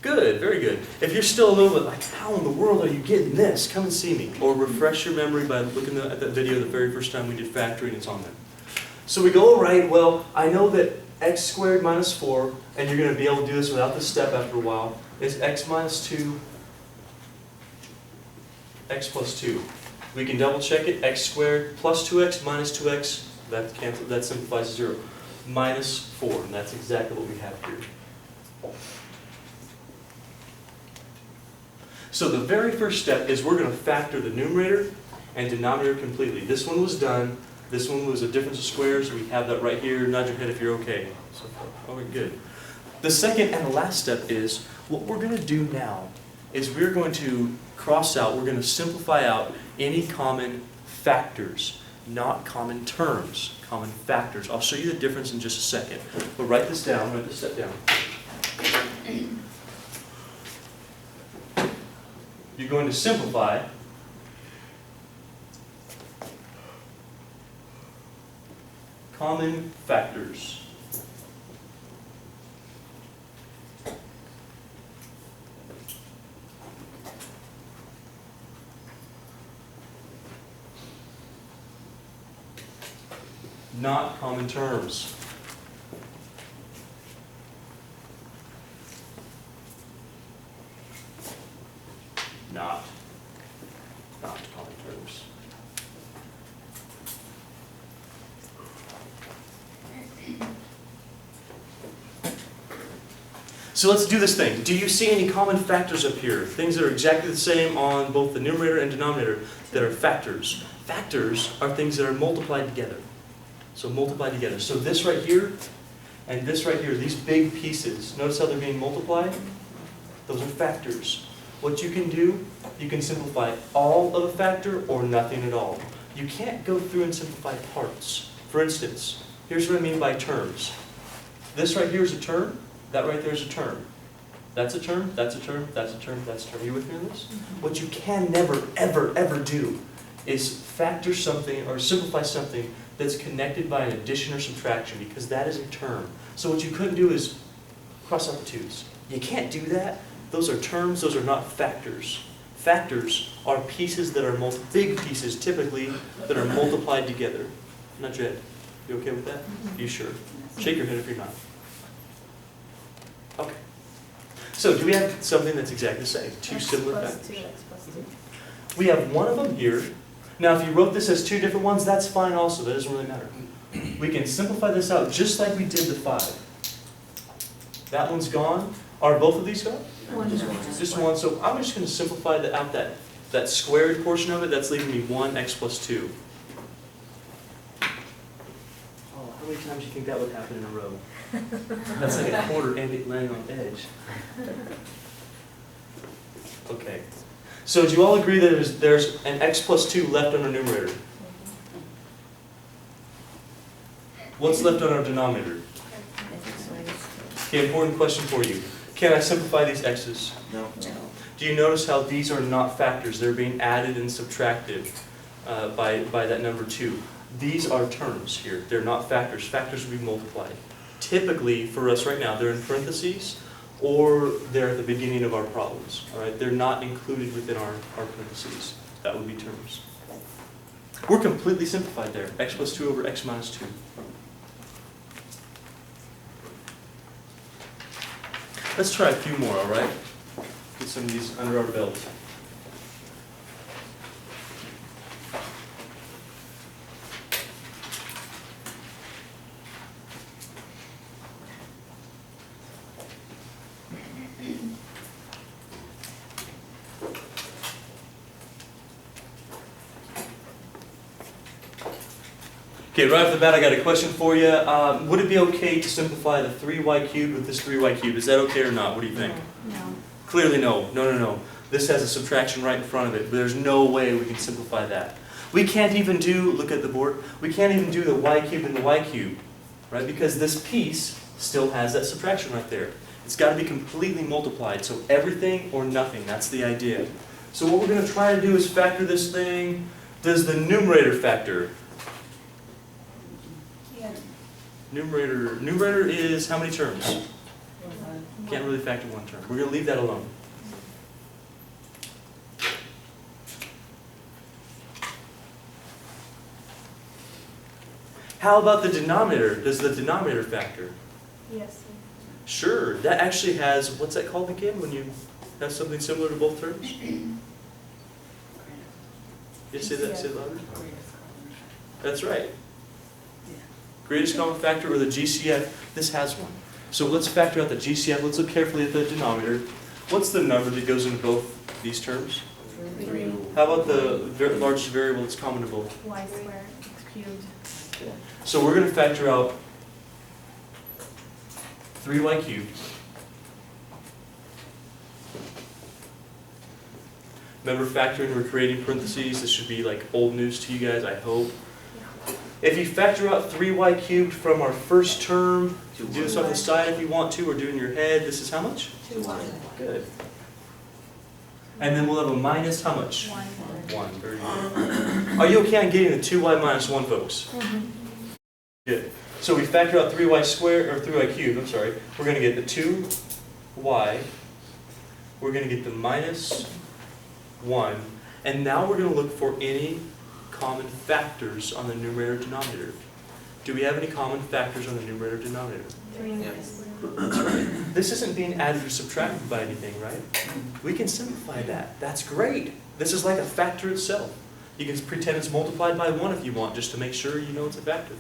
Good, very good. If you're still a little bit like, how in the world are you getting this? Come and see me. Or refresh your memory by looking at that video the very first time we did factoring. It's on there. So we go, all right, well, I know that x squared minus 4, and you're going to be able to do this without this step after a while, is x minus 2, x plus 2. We can double check it. X squared plus 2x minus 2x, that simplifies to 0. Minus 4, and that's exactly what we have here. So the very first step is we're going to factor the numerator and denominator completely. This one was done. This one was a difference of squares. We have that right here. Nod your head if you're okay. So, okay, good. The second and the last step is, what we're going to do now is we're going to cross out, we're going to simplify out any common factors, not common terms, common factors. I'll show you the difference in just a second. But write this down, write this step down. You're going to simplify common factors. Not common terms. Not common terms. So let's do this thing. Do you see any common factors up here? Things that are exactly the same on both the numerator and denominator that are factors. Factors are things that are multiplied together. So multiplied together. So this right here and this right here, these big pieces, notice how they're being multiplied? Those are factors. What you can do, you can simplify all of a factor or nothing at all. You can't go through and simplify parts. For instance, here's what I mean by terms. This right here is a term, that right there is a term. That's a term, that's a term, that's a term, that's a term. Are you with me on this? What you can never, ever, ever do is factor something or simplify something that's connected by an addition or subtraction, because that is a term. So what you couldn't do is cross out the twos. You can't do that. Those are terms, those are not factors. Factors are pieces that are big pieces, typically, that are multiplied together. Not your head. You okay with that? You sure? Shake your head if you're not. Okay. So do we have something that's exactly the same? Two similar factors. X plus 2. We have one of them here. Now if you wrote this as two different ones, that's fine also. That doesn't really matter. We can simplify this out just like we did the 5. That one's gone. Are both of these gone? Just one. So I'm just going to simplify out that squared portion of it. That's leaving me 1x plus 2. Oh, how many times do you think that would happen in a row? That's like a quarter landing on the edge. Okay. So do you all agree that there's an x plus 2 left on our numerator? What's left on our denominator? Okay, important question for you. Can I simplify these x's? No. Do you notice how these are not factors? They're being added and subtracted by that number 2. These are terms here. They're not factors. Factors will be multiplied. Typically, for us right now, they're in parentheses or they're at the beginning of our problems. All right? They're not included within our parentheses. That would be terms. We're completely simplified there. X plus 2 over x minus 2. Let's try a few more, all right? Get some of these under our belt. Okay, right off the bat, I got a question for you. Would it be okay to simplify the 3y cubed with this 3y cubed? Is that okay or not? What do you think? No. Clearly no. No. This has a subtraction right in front of it, but there's no way we can simplify that. We can't even do, look at the board, we can't even do the y cubed and the y cubed, right? Because this piece still has that subtraction right there. It's got to be completely multiplied, so everything or nothing, that's the idea. So what we're going to try to do is factor this thing. Does the numerator factor? Numerator is how many terms? Can't really factor one term. We're going to leave that alone. How about the denominator? Does the denominator factor? Yes. Sure. That actually has, what's that called again when you have something similar to both terms? You say that, say it louder. That's right. Greatest common factor or the GCF, this has one. So let's factor out the GCF. Let's look carefully at the denominator. What's the number that goes into both these terms? 3. How about the largest variable that's common to both? Y squared, x cubed. Okay. So we're going to factor out 3y cubed. Remember factoring, we're creating parentheses. This should be like old news to you guys, I hope. If you factor out 3y cubed from our first term, do this on the side if you want to, or do it in your head. This is how much? 2y. Good. And then we'll have a minus how much? 1. 1. Very good. Are you okay on getting the 2y minus 1, folks? Good. So we factor out 3y squared, or 3y cubed, I'm sorry. We're going to get the 2y. We're going to get the minus 1. And now we're going to look for any common factors on the numerator denominator. Do we have any common factors on the numerator denominator? 3 Yep. This isn't being added or subtracted by anything, right? We can simplify that. That's great. This is like a factor itself. You can pretend it's multiplied by 1 if you want, just to make sure you know it's a factor.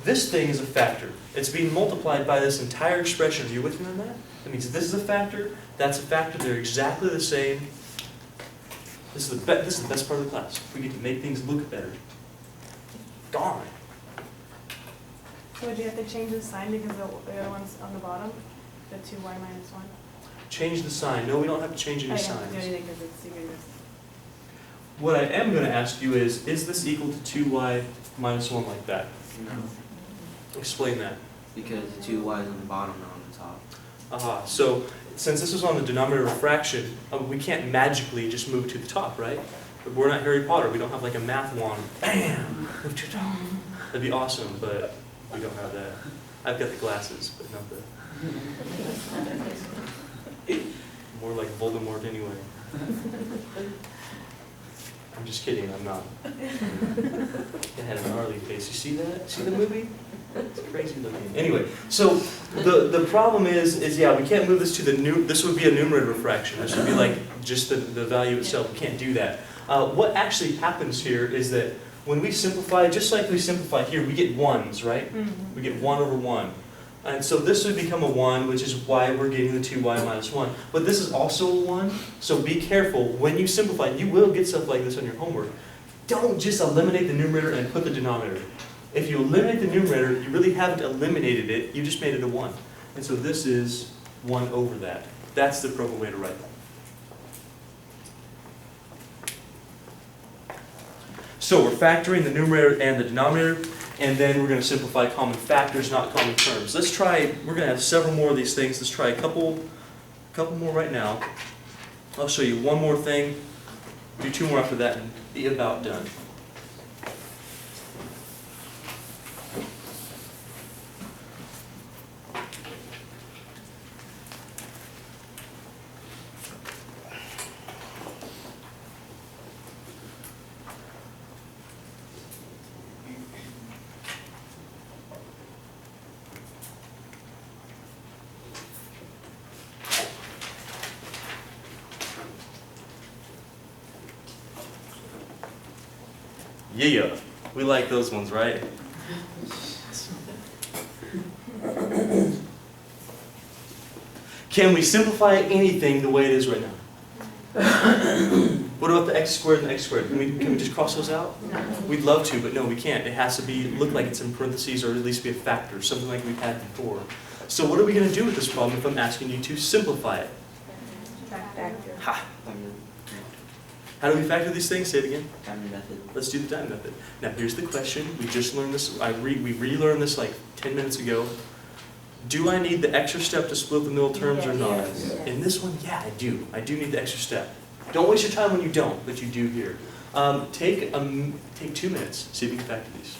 This thing is a factor. It's being multiplied by this entire expression. Are you with me on that? That means this is a factor, that's a factor, they're exactly the same. This is the best part of the class. We get to make things look better. Darn. So would you have to change the sign because the other one's on the bottom? The 2y minus 1? Change the sign. No, we don't have to change any I don't have to do signs. anything because it's easier to... What I am going to ask you is this equal to 2y minus 1 like that? No, Explain that. because the 2 y's on the bottom, not on the top. Aha, so since this is on the denominator of fraction, we can't magically just move to the top, right? But we're not Harry Potter. We don't have like a math wand. Bam! Move to the top. That'd be awesome, but we don't have that. I've got the glasses, but not the... More like Voldemort anyway. I'm just kidding, I'm not. It had a gnarly face. You see that? See the movie? It's crazy looking. Anyway, so the problem is yeah, we can't move this to the new. This would be a numerator fraction. This would be like just the value itself. We can't do that. What actually happens here is that when we simplify, just like we simplify here, we get ones, right? We get 1 over 1. And so this would become a 1, which is why we're getting the 2y minus 1. But this is also a 1, so be careful. When you simplify, you will get stuff like this on your homework. Don't just eliminate the numerator and put the denominator. If you eliminate the numerator, you really haven't eliminated it, you just made it a 1. And so this is 1 over that. That's the proper way to write that. So we're factoring the numerator and the denominator, and then we're going to simplify common factors, not common terms. Let's try, we're going to have several more of these things. Let's try a couple more right now. I'll show you one more thing, do 2 more after that, and be about done. Yeah, we like those ones, right? Can we simplify anything the way it is right now? What about the x squared and the x squared? Can we just cross those out? No. We'd love to, but no, we can't. It has to be look like it's in parentheses or at least be a factor, something like we've had before. So what are we going to do with this problem if I'm asking you to simplify it? Factor. Ha! How do we factor these things? Say it again. Diamond method. Let's do the diamond method. Now here's the question. We just learned this. We relearned this like 10 minutes ago. Do I need the extra step to split the middle terms or not? Yes. In this one, yeah, I do. I do need the extra step. Don't waste your time when you don't, but you do here. Take 2 minutes. See if you can factor these.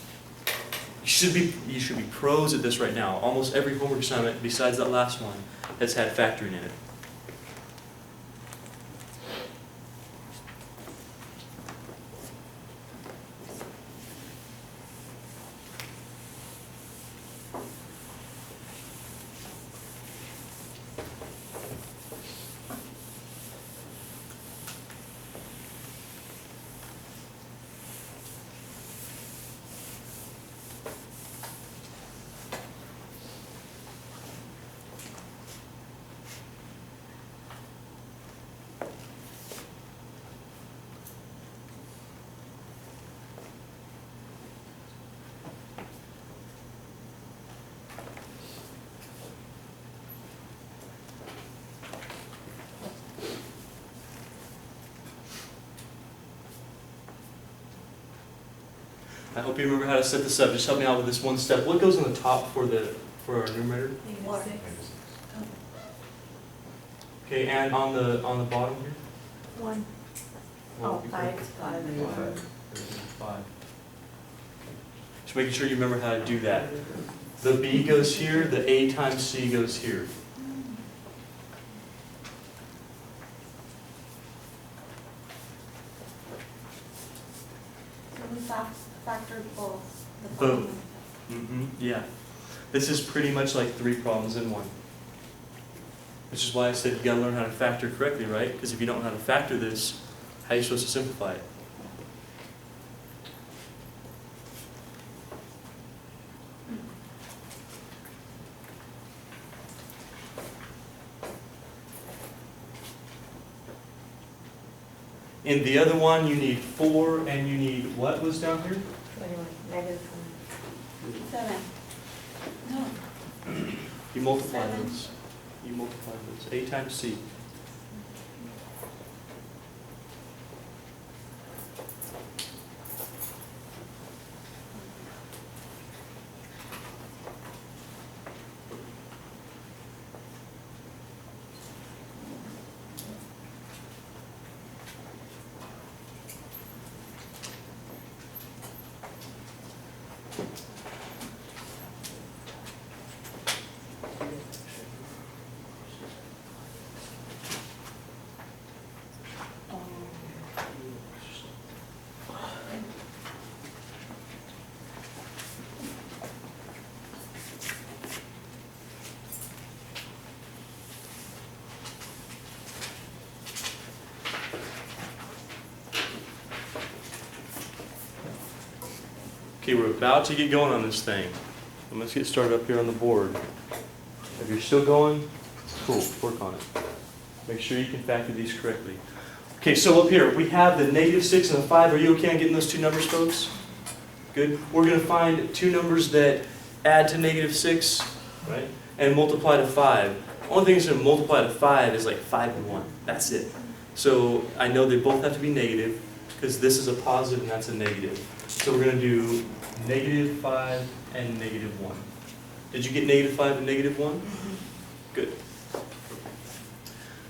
You should be pros at this right now. Almost every homework assignment besides that last one has had factoring in it. I hope you remember how to set this up. Just help me out with this one step. What goes on the top for our numerator? Okay, and on the bottom here? 1. Well, Oh, 5. 5. Just making sure you remember how to do that. The B goes here, the A times C goes here. So we factored both. Both. Yeah. This is pretty much like 3 problems in one. Which is why I said you gotta learn how to factor correctly, right? Because if you don't know how to factor this, how are you supposed to simplify it? In the other one, you need 4 and you need, what was down here? 21. Negative 7. No. You multiply 7. those. You multiply those. A times C. Okay, we're about to get going on this thing. And let's get started up here on the board. If you're still going, cool, work on it. Make sure you can factor these correctly. Okay, so up here, we have the -6 and the 5. Are you okay on getting those 2 numbers, folks? Good. We're going to find two numbers that add to -6, right? And multiply to 5. Only thing that's going to multiply to 5 is like 5 and 1. That's it. So I know they both have to be negative because this is a positive and that's a negative. So we're going to do -5 and -1. Did you get -5 and -1? Good.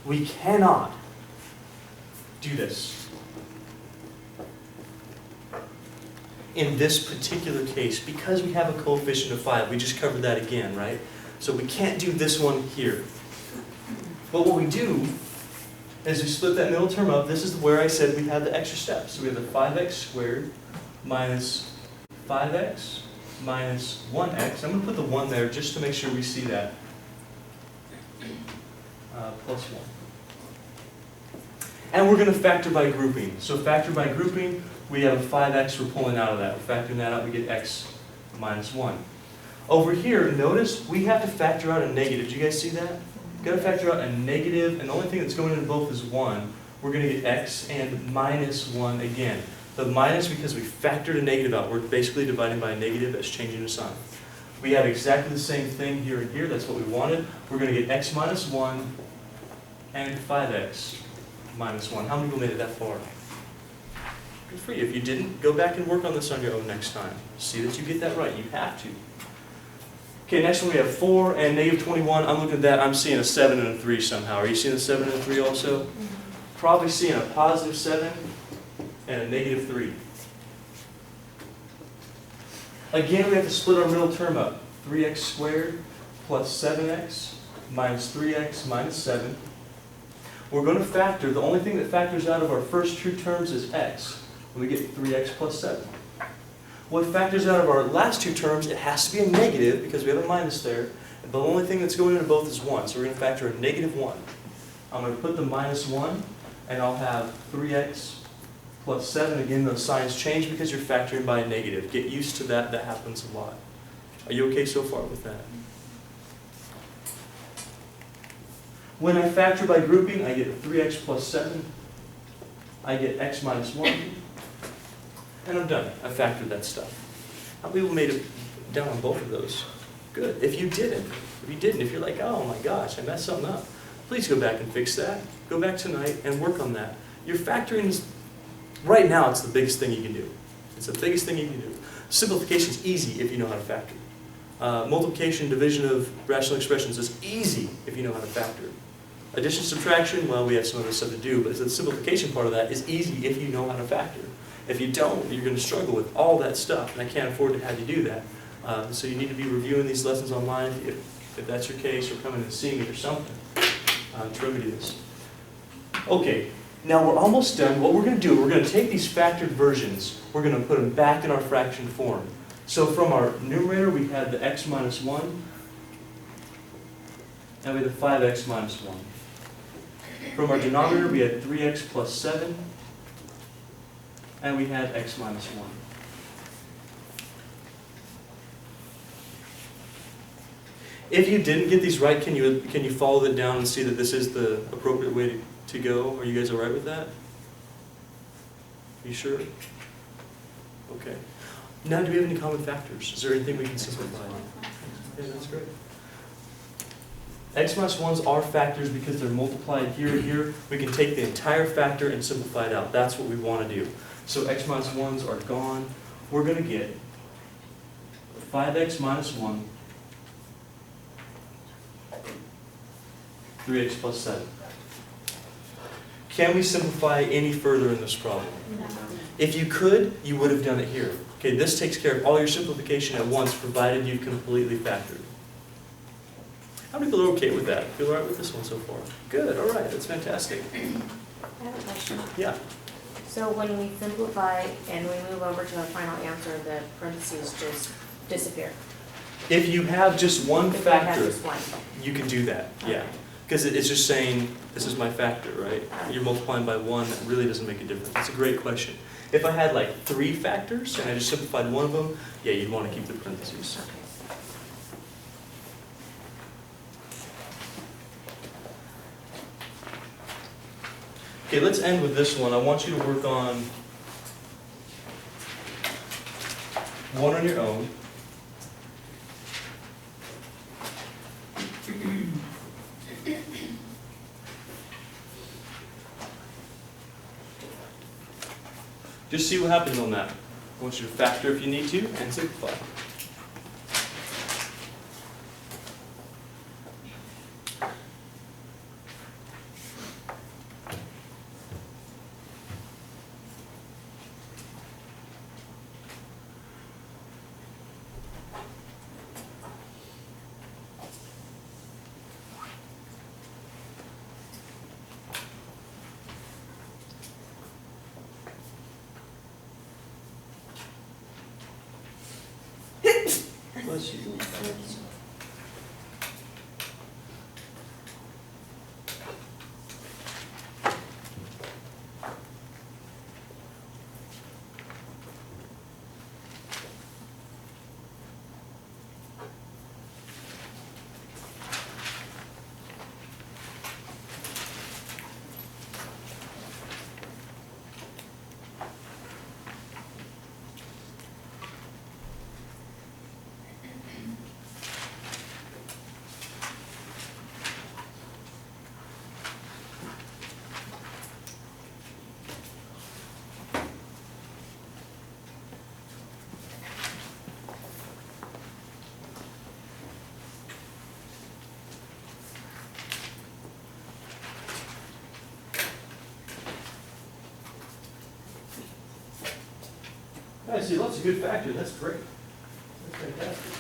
We cannot do this in this particular case because we have a coefficient of 5. We just covered that again, right? So we can't do this one here. But what we do is we split that middle term up. This is where I said we had the extra steps. So we have the 5x squared minus 5x minus 1x. I'm going to put the 1 there just to make sure we see that. Plus 1. And we're going to factor by grouping. So factor by grouping, we have a 5x we're pulling out of that. We're factoring that out, we get x minus 1. Over here, notice we have to factor out a negative. Do you guys see that? We've got to factor out a negative, and the only thing that's going into both is 1. We're going to get x and minus 1 again. The minus because we factored a negative out. We're basically dividing by a negative that's changing the sign. We have exactly the same thing here and here. That's what we wanted. We're going to get x minus 1 and 5x minus 1. How many people made it that far? Good for you. If you didn't, go back and work on this on your own next time. See that you get that right. You have to. Okay, next one we have 4 and -21. I'm looking at that. I'm seeing a 7 and a 3 somehow. Are you seeing a 7 and a 3 also? Probably seeing a positive 7 and a negative 3. Again, we have to split our middle term up. 3x squared plus 7x minus 3x minus 7. We're going to factor. The only thing that factors out of our first two terms is x. We get 3x plus 7. What factors out of our last two terms, it has to be a negative because we have a minus there. The only thing that's going into both is 1. So we're going to factor a -1. I'm going to put the minus 1, and I'll have 3x plus 7. Again, those signs change because you're factoring by a negative. Get used to that. That happens a lot. Are you okay so far with that? When I factor by grouping, I get 3x plus 7. I get x minus 1. And I'm done. I factored that stuff. How many people made it down on both of those? Good. If you didn't, if you're like, oh my gosh, I messed something up, please go back and fix that. Go back tonight and work on that. Your factoring is, right now, it's the biggest thing you can do. It's the biggest thing you can do. Simplification is easy if you know how to factor. Multiplication, division of rational expressions is easy if you know how to factor. Addition, subtraction, well, we have some other stuff to do, but the simplification part of that is easy if you know how to factor. If you don't, you're going to struggle with all that stuff, and I can't afford to have you do that. So you need to be reviewing these lessons online if that's your case, or coming and seeing it or something to remedy this. Okay, now we're almost done. What we're going to do, we're going to take these factored versions, we're going to put them back in our fraction form. So from our numerator, we had the x minus 1, and we had the 5x minus 1. From our denominator, we had 3x plus 7, and we had x minus 1. If you didn't get these right, can you follow that down and see that this is the appropriate way to go? Are you guys all right with that? Are you sure? Okay. Now, do we have any common factors? Is there anything we can simplify? Yeah, that's great. X minus 1s are factors because they're multiplied here and here. We can take the entire factor and simplify it out. That's what we want to do. So x minus 1s are gone. We're going to get 5x minus 1, 3x plus 7. Can we simplify any further in this problem? No. If you could, you would have done it here. Okay, this takes care of all your simplification at once, provided you've completely factored. How many people are okay with that? Feel all right with this one so far? Good, all right, that's fantastic. I have a question. Yeah. So when we simplify and we move over to a final answer, the parentheses just disappear? If you have just one If we have factor, just one. you can do that, yeah. Okay. Because it's just saying, this is my factor, right? You're multiplying by 1, that really doesn't make a difference. That's a great question. If I had like 3 factors and I just simplified one of them, yeah, you'd want to keep the parentheses. Okay. Okay, let's end with this one. I want you to work on 1 on your own. Just see what happens on that. I want you to factor if you need to, and simplify. Bless you. I see lots of good factors. That's great. That's fantastic.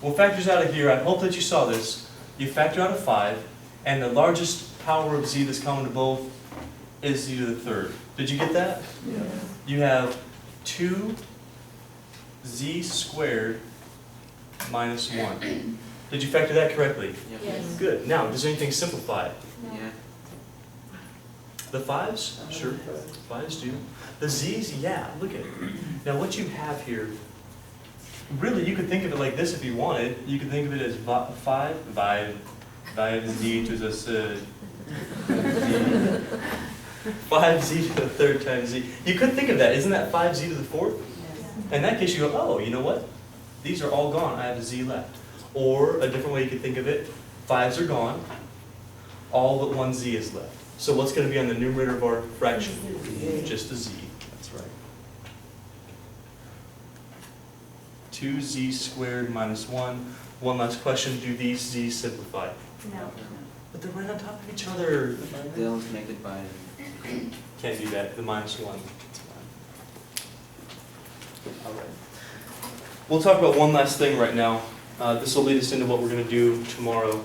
Well, factors out of here, I hope that you saw this. You factor out of 5, and the largest power of z that's common to both is z to the third. Did you get that? Yeah. You have 2 z squared minus 1. Did you factor that correctly? Yep. Yes. Good. Now, does anything simplify? Yeah. The 5s? Sure. 5s do. The z's? Yeah. Look at it. Now, what you have here, really, you could think of it like this if you wanted. You could think of it as 5 z to the third. 5z to the third times z. You could think of that. Isn't that 5z to the fourth? In that case, you go, oh, you know what? These are all gone. I have a z left. Or a different way you could think of it, 5s are gone. All but 1 z is left. So what's going to be on the numerator of our fraction? Just a z. That's right. 2z squared minus 1. One last question. Do these z's simplify? No. But they're right on top of each other. They'll make it by. Can't do that. The minus 1. All right. We'll talk about one last thing right now. This will lead us into what we're going to do tomorrow.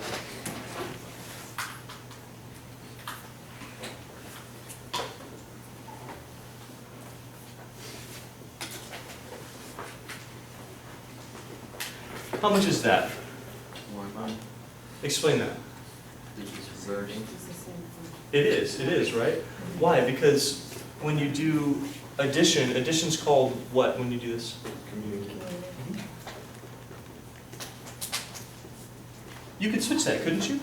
How much is that? 1. Explain that. Which is reverting. It is, right? Why? Because when you do addition, addition's called what when you do this? You could switch that, couldn't you?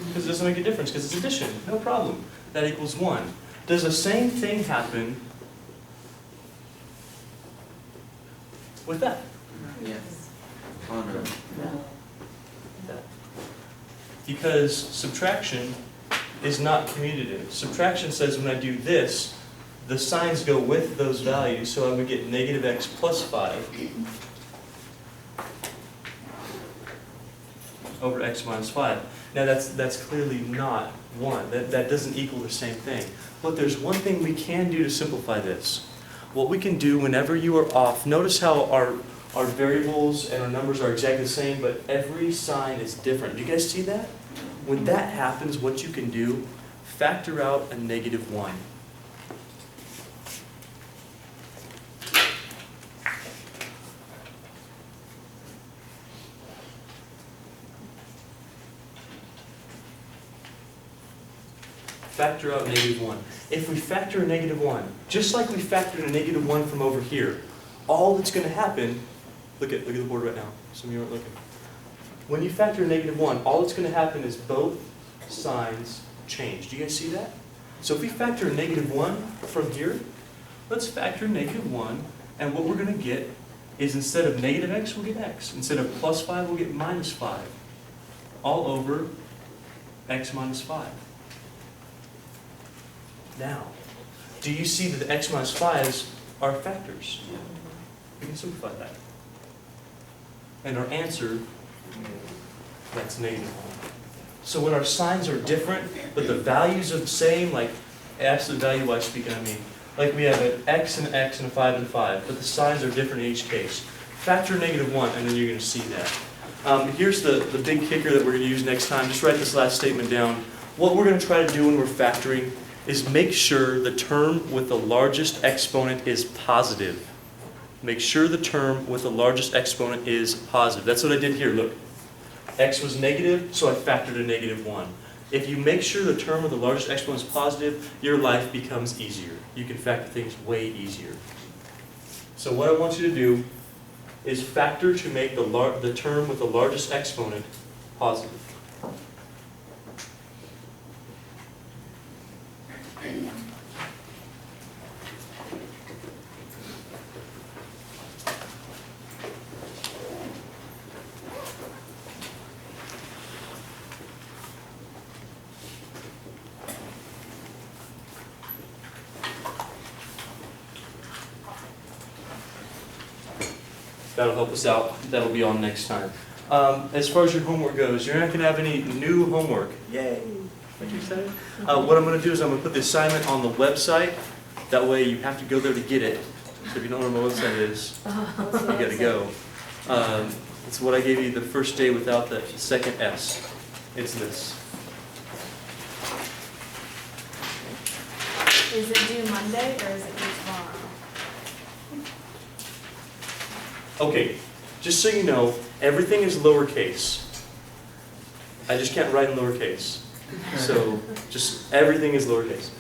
Because it doesn't make a difference, because it's addition. No problem. That equals 1. Does the same thing happen with that? Yes. Oh no. Because subtraction is not commutative. Subtraction says when I do this, the signs go with those values, so I would get negative x plus 5 over x minus 5. Now that's clearly not 1. That doesn't equal the same thing. But there's one thing we can do to simplify this. What we can do whenever you are off, notice how our variables and our numbers are exactly the same, but every sign is different. Do you guys see that? When that happens, what you can do, factor out a negative 1. Factor out negative 1. If we factor a negative 1, just like we factored a negative 1 from over here, all that's going to happen, Look at the board right now. Some of you aren't looking. When you factor -1, all that's going to happen is both signs change. Do you guys see that? So if we factor a -1 from here, let's factor -1, and what we're going to get is instead of -x, we'll get x. Instead of +5, we'll get -5. All over x minus 5. Now, do you see that the x minus 5s are factors? We can simplify that. And our answer, that's -1. So when our signs are different, but the values are the same, like absolute value-wise speaking, I mean, like we have an x and an x and a 5 and a 5, but the signs are different in each case. Factor -1, and then you're going to see that. Here's the big kicker that we're going to use next time. Just write this last statement down. What we're going to try to do when we're factoring is make sure the term with the largest exponent is positive. Make sure the term with the largest exponent is positive. That's what I did here. Look, x was negative, so I factored a -1. If you make sure the term with the largest exponent is positive, your life becomes easier. You can factor things way easier. So what I want you to do is factor to make the term with the largest exponent positive. That'll help us out. That'll be on next time. As far as your homework goes, you're not going to have any new homework. Yay! Are you excited? What I'm going to do is I'm going to put the assignment on the website. That way you have to go there to get it. So if you don't know what my website is, you got to go. It's what I gave you the first day without the second S. It's this. Is it due Monday or is it due tomorrow? Okay, just so you know, everything is lowercase. I just can't write in lowercase. So, just everything is lowercase.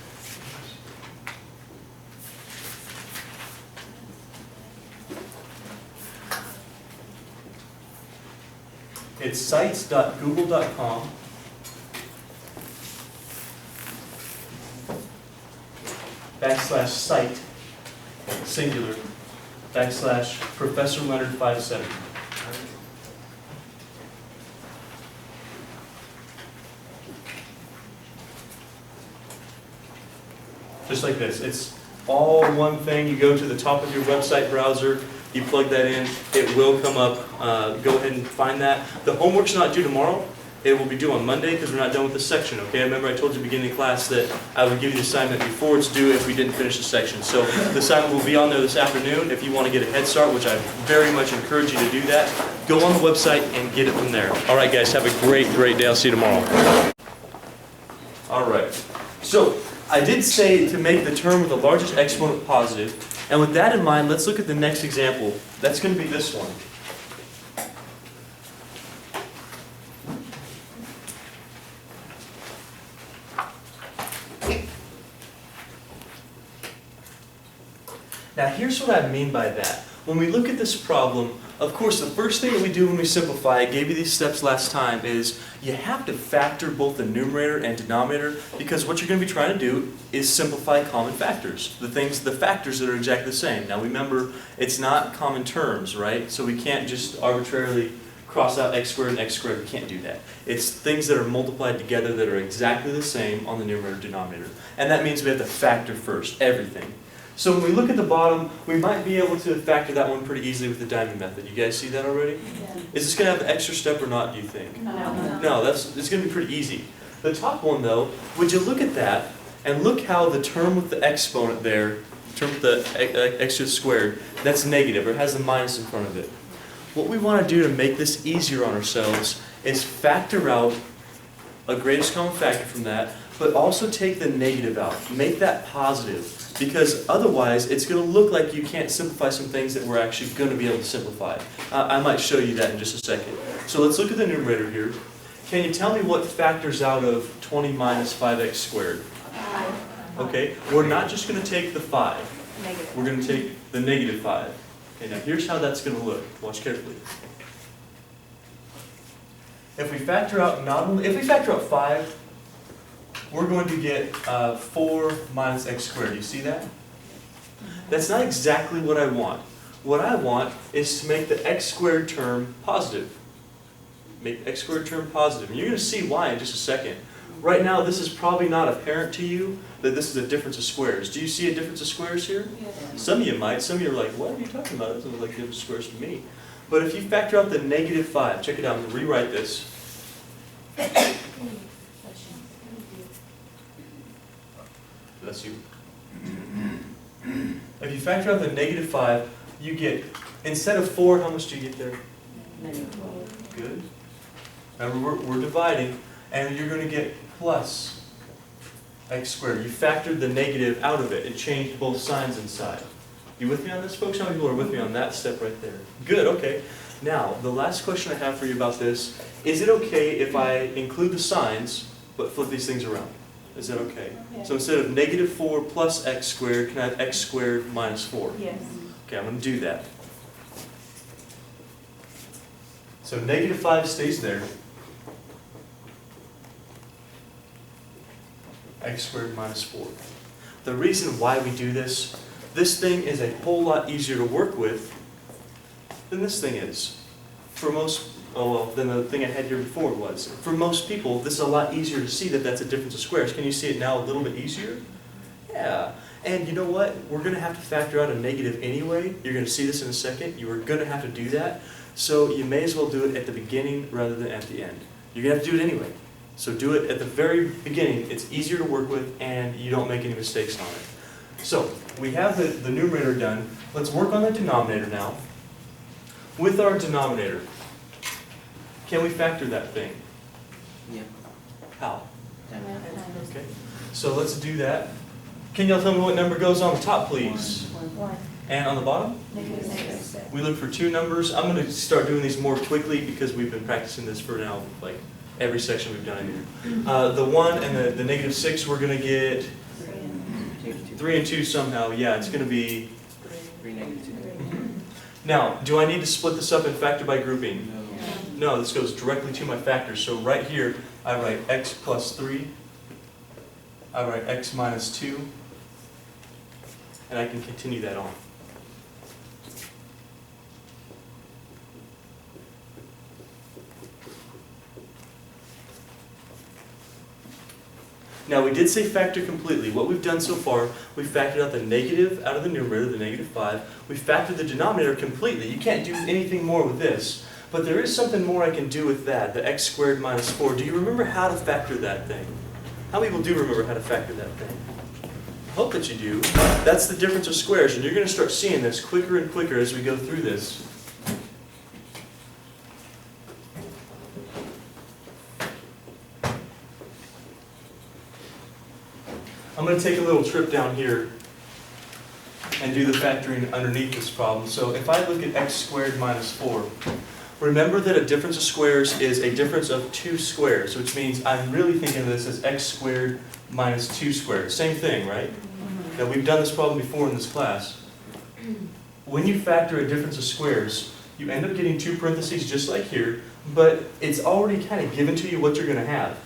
It's sites.google.com /site, singular, /Professor Leonard 57. Just like this. It's all one thing. You go to the top of your website browser, you plug that in, it will come up. Go ahead and find that. The homework's not due tomorrow. It will be due on Monday because we're not done with this section, okay? I remember I told you at the beginning of class that I would give you the assignment before it's due if we didn't finish the section. So the assignment will be on there this afternoon. If you want to get a head start, which I very much encourage you to do that, go on the website and get it from there. All right, guys, have a great, great day. I'll see you tomorrow. All right. So I did say to make the term with the largest exponent positive. And with that in mind, let's look at the next example. That's going to be this one. Now here's what I mean by that. When we look at this problem, of course the first thing that we do when we simplify, I gave you these steps last time, is you have to factor both the numerator and denominator, because what you're going to be trying to do is simplify common factors. The factors that are exactly the same. Now remember, it's not common terms, right? So we can't just arbitrarily cross out x squared and x squared. We can't do that. It's things that are multiplied together that are exactly the same on the numerator and denominator. And that means we have to factor first, everything. So when we look at the bottom, we might be able to factor that one pretty easily with the diamond method. You guys see that already? Yeah. Is this going to have the extra step or not, do you think? No, it's going to be pretty easy. The top one though, would you look at that and look how the term with the exponent there, the term with the x to the squared, that's negative, or it has a minus in front of it. What we want to do to make this easier on ourselves is factor out a greatest common factor from that, but also take the negative out. Make that positive. Because otherwise, it's going to look like you can't simplify some things that we're actually going to be able to simplify. I might show you that in just a second. So let's look at the numerator here. Can you tell me what factors out of 20 minus 5x squared? 5. Okay, we're not just going to take the 5. Negative. We're going to take the negative 5. Okay, now here's how that's going to look. Watch carefully. If we factor out 5, we're going to get 4 minus x squared. You see that? That's not exactly what I want. What I want is to make the x squared term positive. Make the x squared term positive. And you're going to see why in just a second. Right now, this is probably not apparent to you that this is a difference of squares. Do you see a difference of squares here? Some of you might. Some of you are like, what are you talking about? It doesn't look like a difference of squares to me. But if you factor out the negative 5, check it out, I'm going to rewrite this. Bless you. If you factor out the negative 5, you get, instead of 4, how much do you get there? Good. Remember, we're dividing, and you're going to get plus x squared. You factored the negative out of it. It changed both signs inside. You with me on this, folks? How many people are with me on that step right there? Good, okay. Now, the last question I have for you about this, is it okay if I include the signs, but flip these things around? Is that okay? So instead of negative 4 plus x squared, can I have x squared minus 4? Yes. Okay, I'm going to do that. So negative 5 stays there. X squared minus 4. The reason why we do this thing is a whole lot easier to work with than this thing is. For most, than the thing I had here before was. For most people, this is a lot easier to see that that's a difference of squares. Can you see it now a little bit easier? Yeah. And you know what? We're going to have to factor out a negative anyway. You're going to see this in a second. You are going to have to do that. So you may as well do it at the beginning rather than at the end. You're going to have to do it anyway. So do it at the very beginning. It's easier to work with and you don't make any mistakes on it. So we have the numerator done. Let's work on the denominator now. With our denominator, can we factor that thing? Yeah. How? Okay. Okay. So let's do that. Can y'all tell me what number goes on the top, please? 1. And on the bottom? We look for 2 numbers. I'm going to start doing these more quickly because we've been practicing this for now, like every section we've done in here. The 1 and the negative 6, we're going to get 3 and 2 somehow. Yeah, it's going to be 3 negative 2. Now, do I need to split this up and factor by grouping? No, this goes directly to my factors. So right here, I write x plus 3. I write x minus 2. And I can continue that on. Now we did say factor completely. What we've done so far, we factored out the negative out of the numerator, the negative 5. We factored the denominator completely. You can't do anything more with this. But there is something more I can do with that, the x squared minus 4. Do you remember how to factor that thing? How many people do remember how to factor that thing? I hope that you do. That's the difference of squares, and you're going to start seeing this quicker and quicker as we go through this. I'm going to take a little trip down here and do the factoring underneath this problem. So if I look at x squared minus 4, remember that a difference of squares is a difference of 2 squares, which means I'm really thinking of this as x squared minus 2 squared. Same thing, right? Now we've done this problem before in this class. When you factor a difference of squares, you end up getting 2 parentheses just like here, but it's already kind of given to you what you're going to have.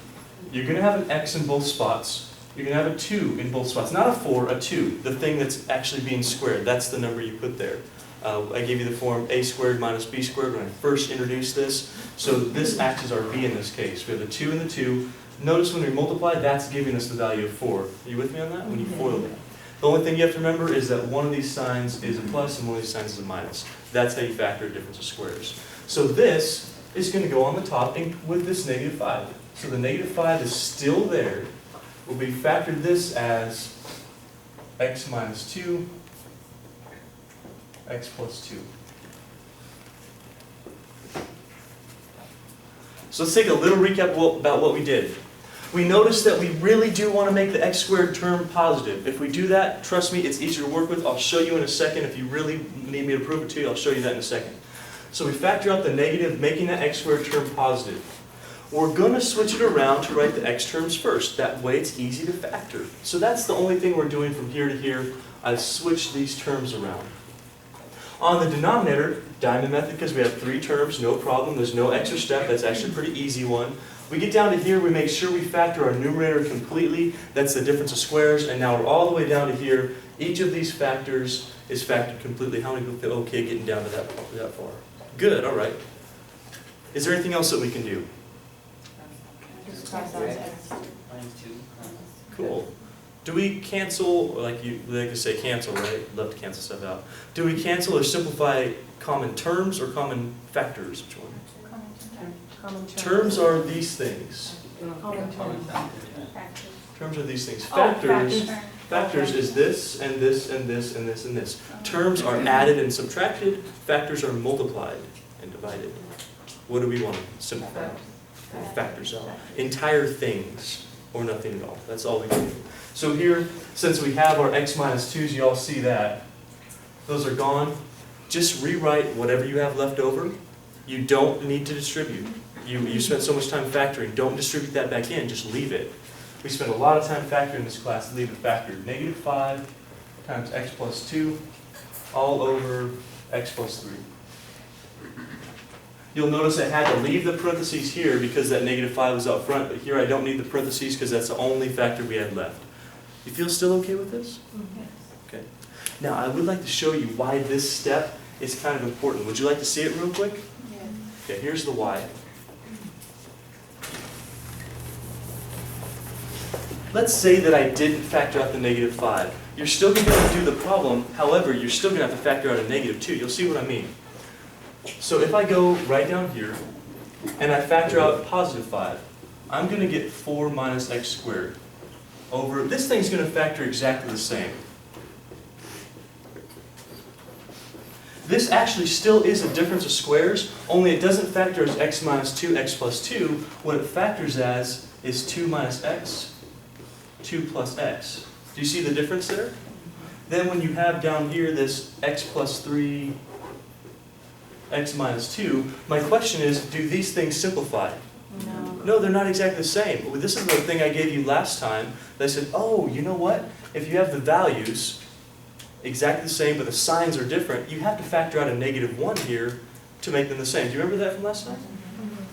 You're going to have an x in both spots. You're going to have a 2 in both spots. Not a 4, a 2. The thing that's actually being squared. That's the number you put there. I gave you the form a squared minus b squared when I first introduced this. So this acts as our b in this case. We have the 2 and the 2. Notice when we multiply, that's giving us the value of 4. Are you with me on that? When you FOIL that. The only thing you have to remember is that one of these signs is a plus and one of these signs is a minus. That's how you factor a difference of squares. So this is going to go on the top with this negative 5. So the negative 5 is still there. We factored this as x minus 2, x plus 2. So let's take a little recap about what we did. We noticed that we really do want to make the x squared term positive. If we do that, trust me, it's easier to work with. I'll show you in a second. If you really need me to prove it to you, I'll show you that in a second. So we factor out the negative, making that x squared term positive. We're going to switch it around to write the x terms first. That way it's easy to factor. So that's the only thing we're doing from here to here. I've switched these terms around. On the denominator, diamond method, because we have 3 terms, no problem, there's no extra step, that's actually a pretty easy one. We get down to here, we make sure we factor our numerator completely, that's the difference of squares, and now we're all the way down to here. Each of these factors is factored completely. How many people feel okay getting down to that far? Good, all right. Is there anything else that we can do? Just cross out X. Minus 2. Cool. Do we cancel, or like you like to say cancel, right? Love to cancel stuff out. Do we cancel or simplify common terms or common factors? Which one? Common terms. Terms are these things. Common terms. Terms are these things. Oh, Factors, factors is this and this and this and this and this. Terms are added and subtracted. Factors are multiplied and divided. What do we want to simplify? Factors out. Entire things or nothing at all. That's all we can do. So here, since we have our x minus 2's, you all see that. Those are gone. Just rewrite whatever you have left over. You don't need to distribute. You spent so much time factoring. Don't distribute that back in. Just leave it. We spent a lot of time factoring in this class. Leave it factored. Negative 5 times x plus 2 all over x plus 3. You'll notice I had to leave the parentheses here because that negative 5 was up front, but here I don't need the parentheses because that's the only factor we had left. You feel still okay with this? Okay. Now I would like to show you why this step is kind of important. Would you like to see it real quick? Okay, here's the why. Let's say that I didn't factor out the negative 5. You're still going to do the problem, however, you're still going to have to factor out a negative 2. You'll see what I mean. So if I go right down here, and I factor out positive 5, I'm going to get 4 minus x squared over, this thing's going to factor exactly the same. This actually still is a difference of squares, only it doesn't factor as x minus 2, x plus 2. What it factors as is 2 minus x, 2 plus x. Do you see the difference there? Then when you have down here this x plus 3, x minus 2, my question is, do these things simplify? No. No, they're not exactly the same. This is the thing I gave you last time. I said, oh, you know what? If you have the values exactly the same, but the signs are different, you have to factor out a negative 1 here to make them the same. Do you remember that from last time?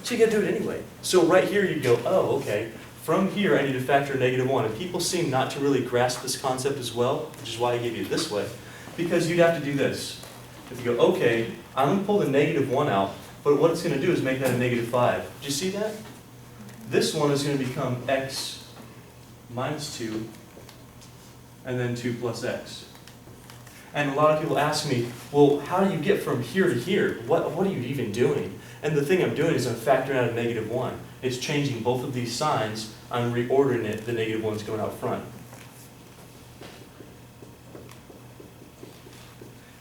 So you got to do it anyway. So right here you go, oh, okay. From here I need to factor a negative 1. And people seem not to really grasp this concept as well, which is why I gave you it this way. Because you'd have to do this. If you go, okay, I'm going to pull the negative 1 out, but what it's going to do is make that a negative 5. Do you see that? This one is going to become x minus 2, and then 2 plus x. And a lot of people ask me, well, how do you get from here to here? What are you even doing? And the thing I'm doing is I'm factoring out a negative 1. It's changing both of these signs. I'm reordering it. The negative 1's going out front.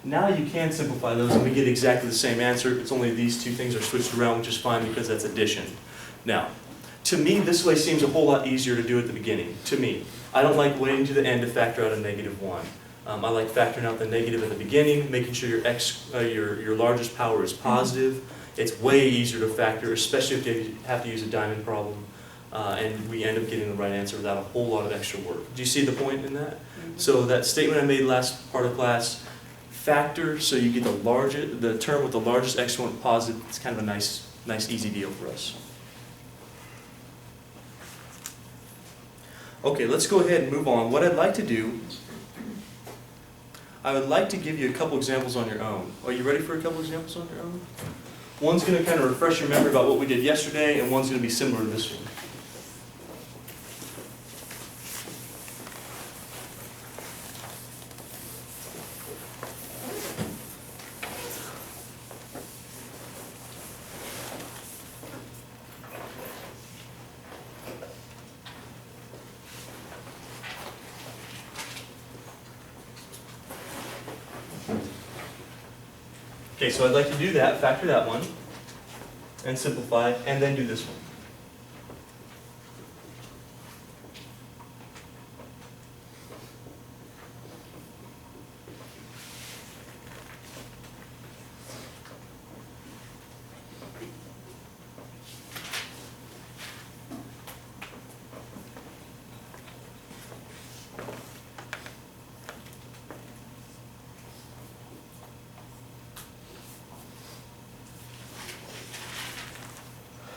Now you can simplify those and we get exactly the same answer. It's only these two things are switched around, which is fine because that's addition. Now, to me, this way seems a whole lot easier to do at the beginning. To me. I don't like waiting to the end to factor out a negative 1. I like factoring out the negative at the beginning, making sure your largest power is positive. It's way easier to factor, especially if you have to use a diamond problem. And we end up getting the right answer without a whole lot of extra work. Do you see the point in that? So that statement I made last part of class, factor so you get the term with the largest exponent positive. It's kind of a nice easy deal for us. Okay, let's go ahead and move on. What I'd like to do, I would like to give you a couple examples on your own. Are you ready for a couple examples on your own? One's going to kind of refresh your memory about what we did yesterday, and one's going to be similar to this one. Okay, so I'd like to do that, factor that one, and simplify, and then do this one.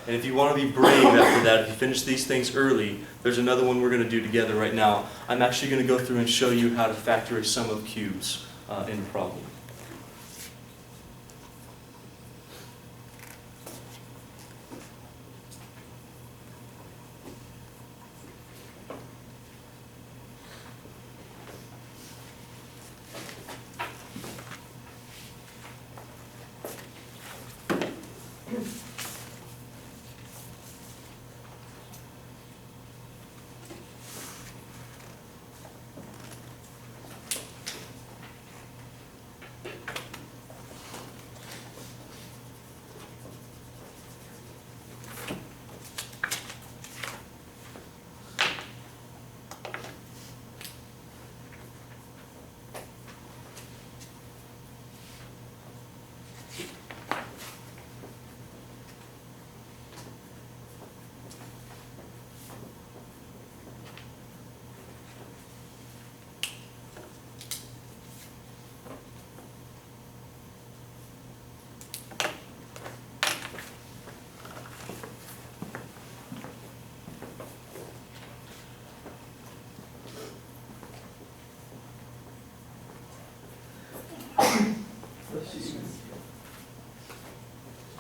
And if you want to be brave after that, if you finish these things early, there's another one we're going to do together right now. I'm actually going to go through and show you how to factor a sum of cubes in the problem.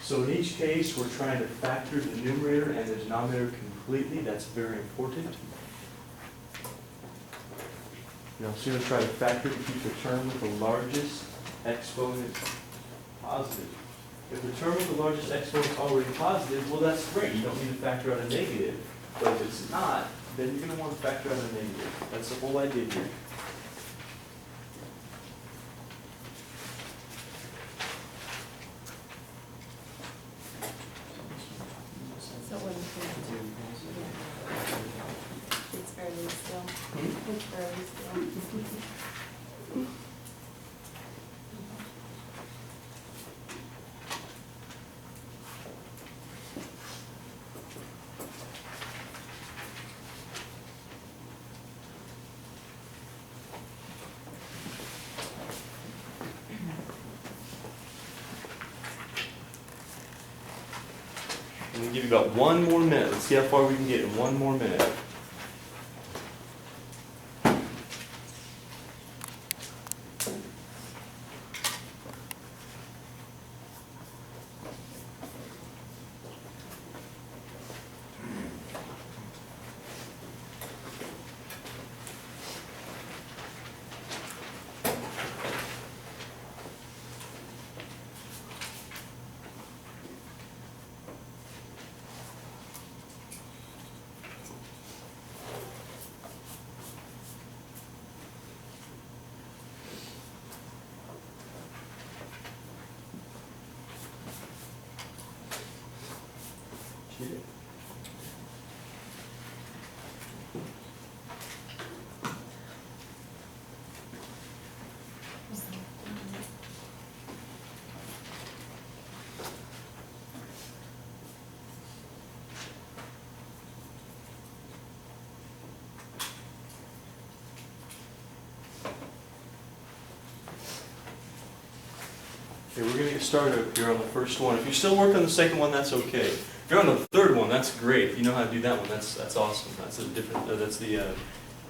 So in each case, we're trying to factor the numerator and the denominator completely. That's very important. You're also going to try to factor to keep the term with the largest exponent positive. If the term with the largest exponent is already positive, well, that's great. You don't need to factor out a negative. But if it's not, then you're going to want to factor out a negative. That's the whole idea here. So what do you think? It's early still. It's early still. I'm going to give you about 1 more minute. Let's see how far we can get in 1 more minute. Okay, we're going to get started up here on the first one. If you're still working on the second one, that's okay. If you're on the third one, that's great. If you know how to do that one, that's awesome. That's a different. That's the one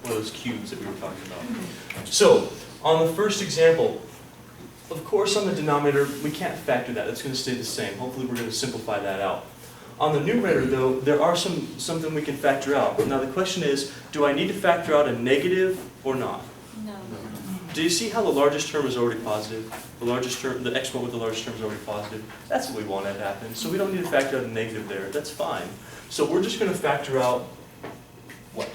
of those cubes that we were talking about. So on the first example, of course, on the denominator we can't factor that. It's going to stay the same. Hopefully, we're going to simplify that out. On the numerator, though, there are something we can factor out. Now the question is, do I need to factor out a negative or not? No. Do you see how the largest term is already positive? The largest term, the exponent with the largest term is already positive. That's what we want to happen. So we don't need to factor out a negative there. That's fine. So we're just going to factor out what?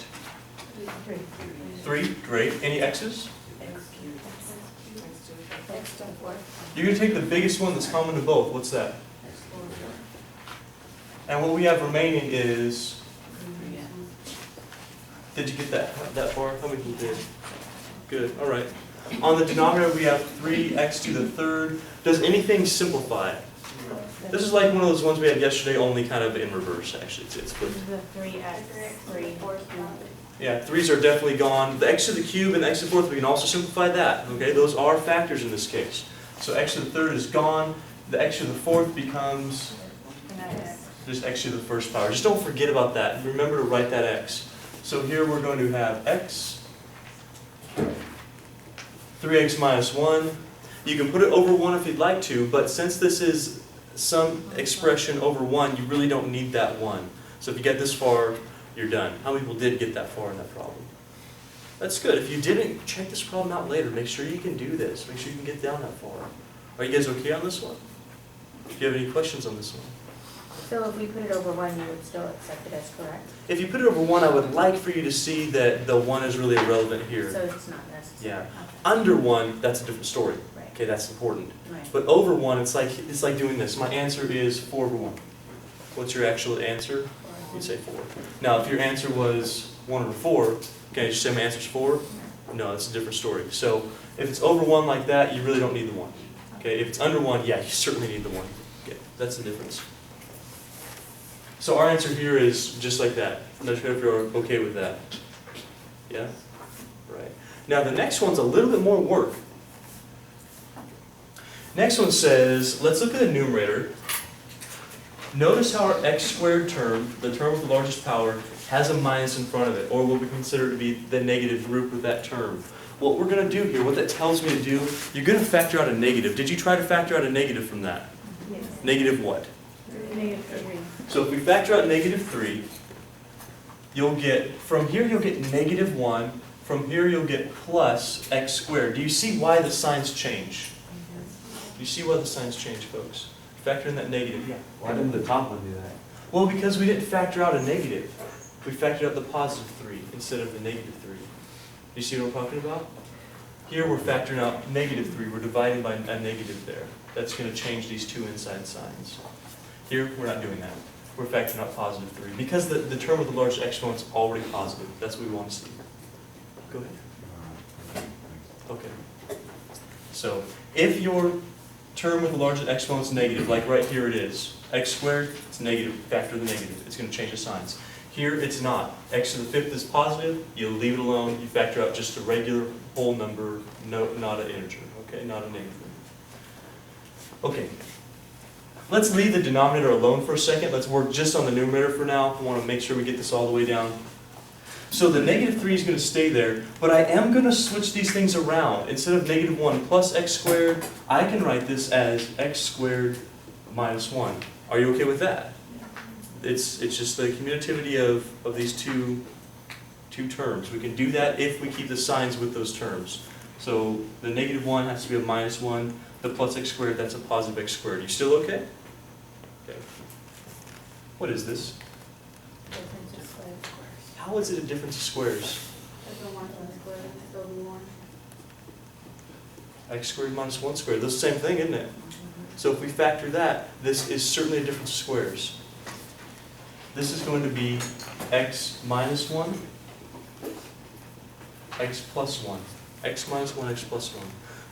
3. Great. Any x's? You're going to take the biggest one that's common to both. What's that? And what we have remaining is. Did you get that far? How many did? Good. All right. On the denominator, we have 3x to the third. Does anything simplify? This is like one of those ones we had yesterday, only kind of in reverse, actually. It's flipped. The 3x, 3. Yeah, 3's are definitely gone. The x to the cube and the x to the fourth, we can also simplify that. Okay, those are factors in this case. So x to the third is gone. The x to the fourth becomes just x to the first power. Just don't forget about that. Remember to write that x. So here we're going to have x, 3x minus 1. You can put it over 1 if you'd like to, but since this is some expression over 1, you really don't need that 1. So if you get this far, you're done. How many people did get that far in that problem? That's good. If you didn't, check this problem out later. Make sure you can do this. Make sure you can get down that far. Are you guys okay on this one? Do you have any questions on this one? So if we put it over 1, you would still accept it as correct? If you put it over 1, I would like for you to see that the 1 is really irrelevant here. So it's not necessary? Yeah. Okay. Under 1, that's a different story. Right. Okay, that's important. Right. But over 1, it's like doing this. My answer is 4 over 1. What's your actual answer? You'd say 4. Now, if your answer was 1 over 4, okay, you say my answer's 4? No, it's a different story. So if it's over 1 like that, you really don't need the 1. Okay, if it's under 1, yeah, you certainly need the 1. Okay, that's the difference. So our answer here is just like that. I'm not sure if you're okay with that. Yeah? Right. Now the next one's a little bit more work. Next one says, let's look at the numerator. Notice how our x squared term, the term with the largest power, has a minus in front of it, or what we consider to be the negative root with that term. What we're going to do here, what that tells me to do, you're going to factor out a negative. Did you try to factor out a negative from that? Yes. Negative what? Negative 3. So if we factor out negative 3, you'll get, from here you'll get negative 1, from here you'll get plus x squared. Do you see why the signs change? Do you see why the signs change, folks? Factor in that negative. Yeah. Why didn't the top one do that? Well, because we didn't factor out a negative. We factored out the positive 3 instead of the negative 3. You see what I'm talking about? Here we're factoring out negative 3. We're dividing by a negative there. That's going to change these two inside signs. Here, we're not doing that. We're factoring out positive 3. Because the term with the large exponent's already positive. That's what we want to see. Go ahead. Okay. So, if your term with the largest exponent's negative, like right here it is, x squared, it's negative, factor the negative. It's going to change the signs. Here, it's not. X to the 5th is positive, you leave it alone, you factor out just a regular whole number, no, not an integer, okay, not a negative. Okay. Let's leave the denominator alone for a second. Let's work just on the numerator for now. I want to make sure we get this all the way down. So the negative 3 is going to stay there, but I am going to switch these things around. Instead of negative 1 plus x squared, I can write this as x squared minus 1. Are you okay with that? It's just the commutativity of these two terms. We can do that if we keep the signs with those terms. So the negative 1 has to be a minus 1. The plus x squared, that's a positive x squared. You still okay? Okay. What is this? Difference of squares. How is it a difference of squares? If the 1 plus square, it's still be 1. X squared minus 1 squared. That's the same thing, isn't it? So if we factor that, this is certainly a difference of squares. This is going to be x minus 1, x plus 1. X minus 1, x plus 1.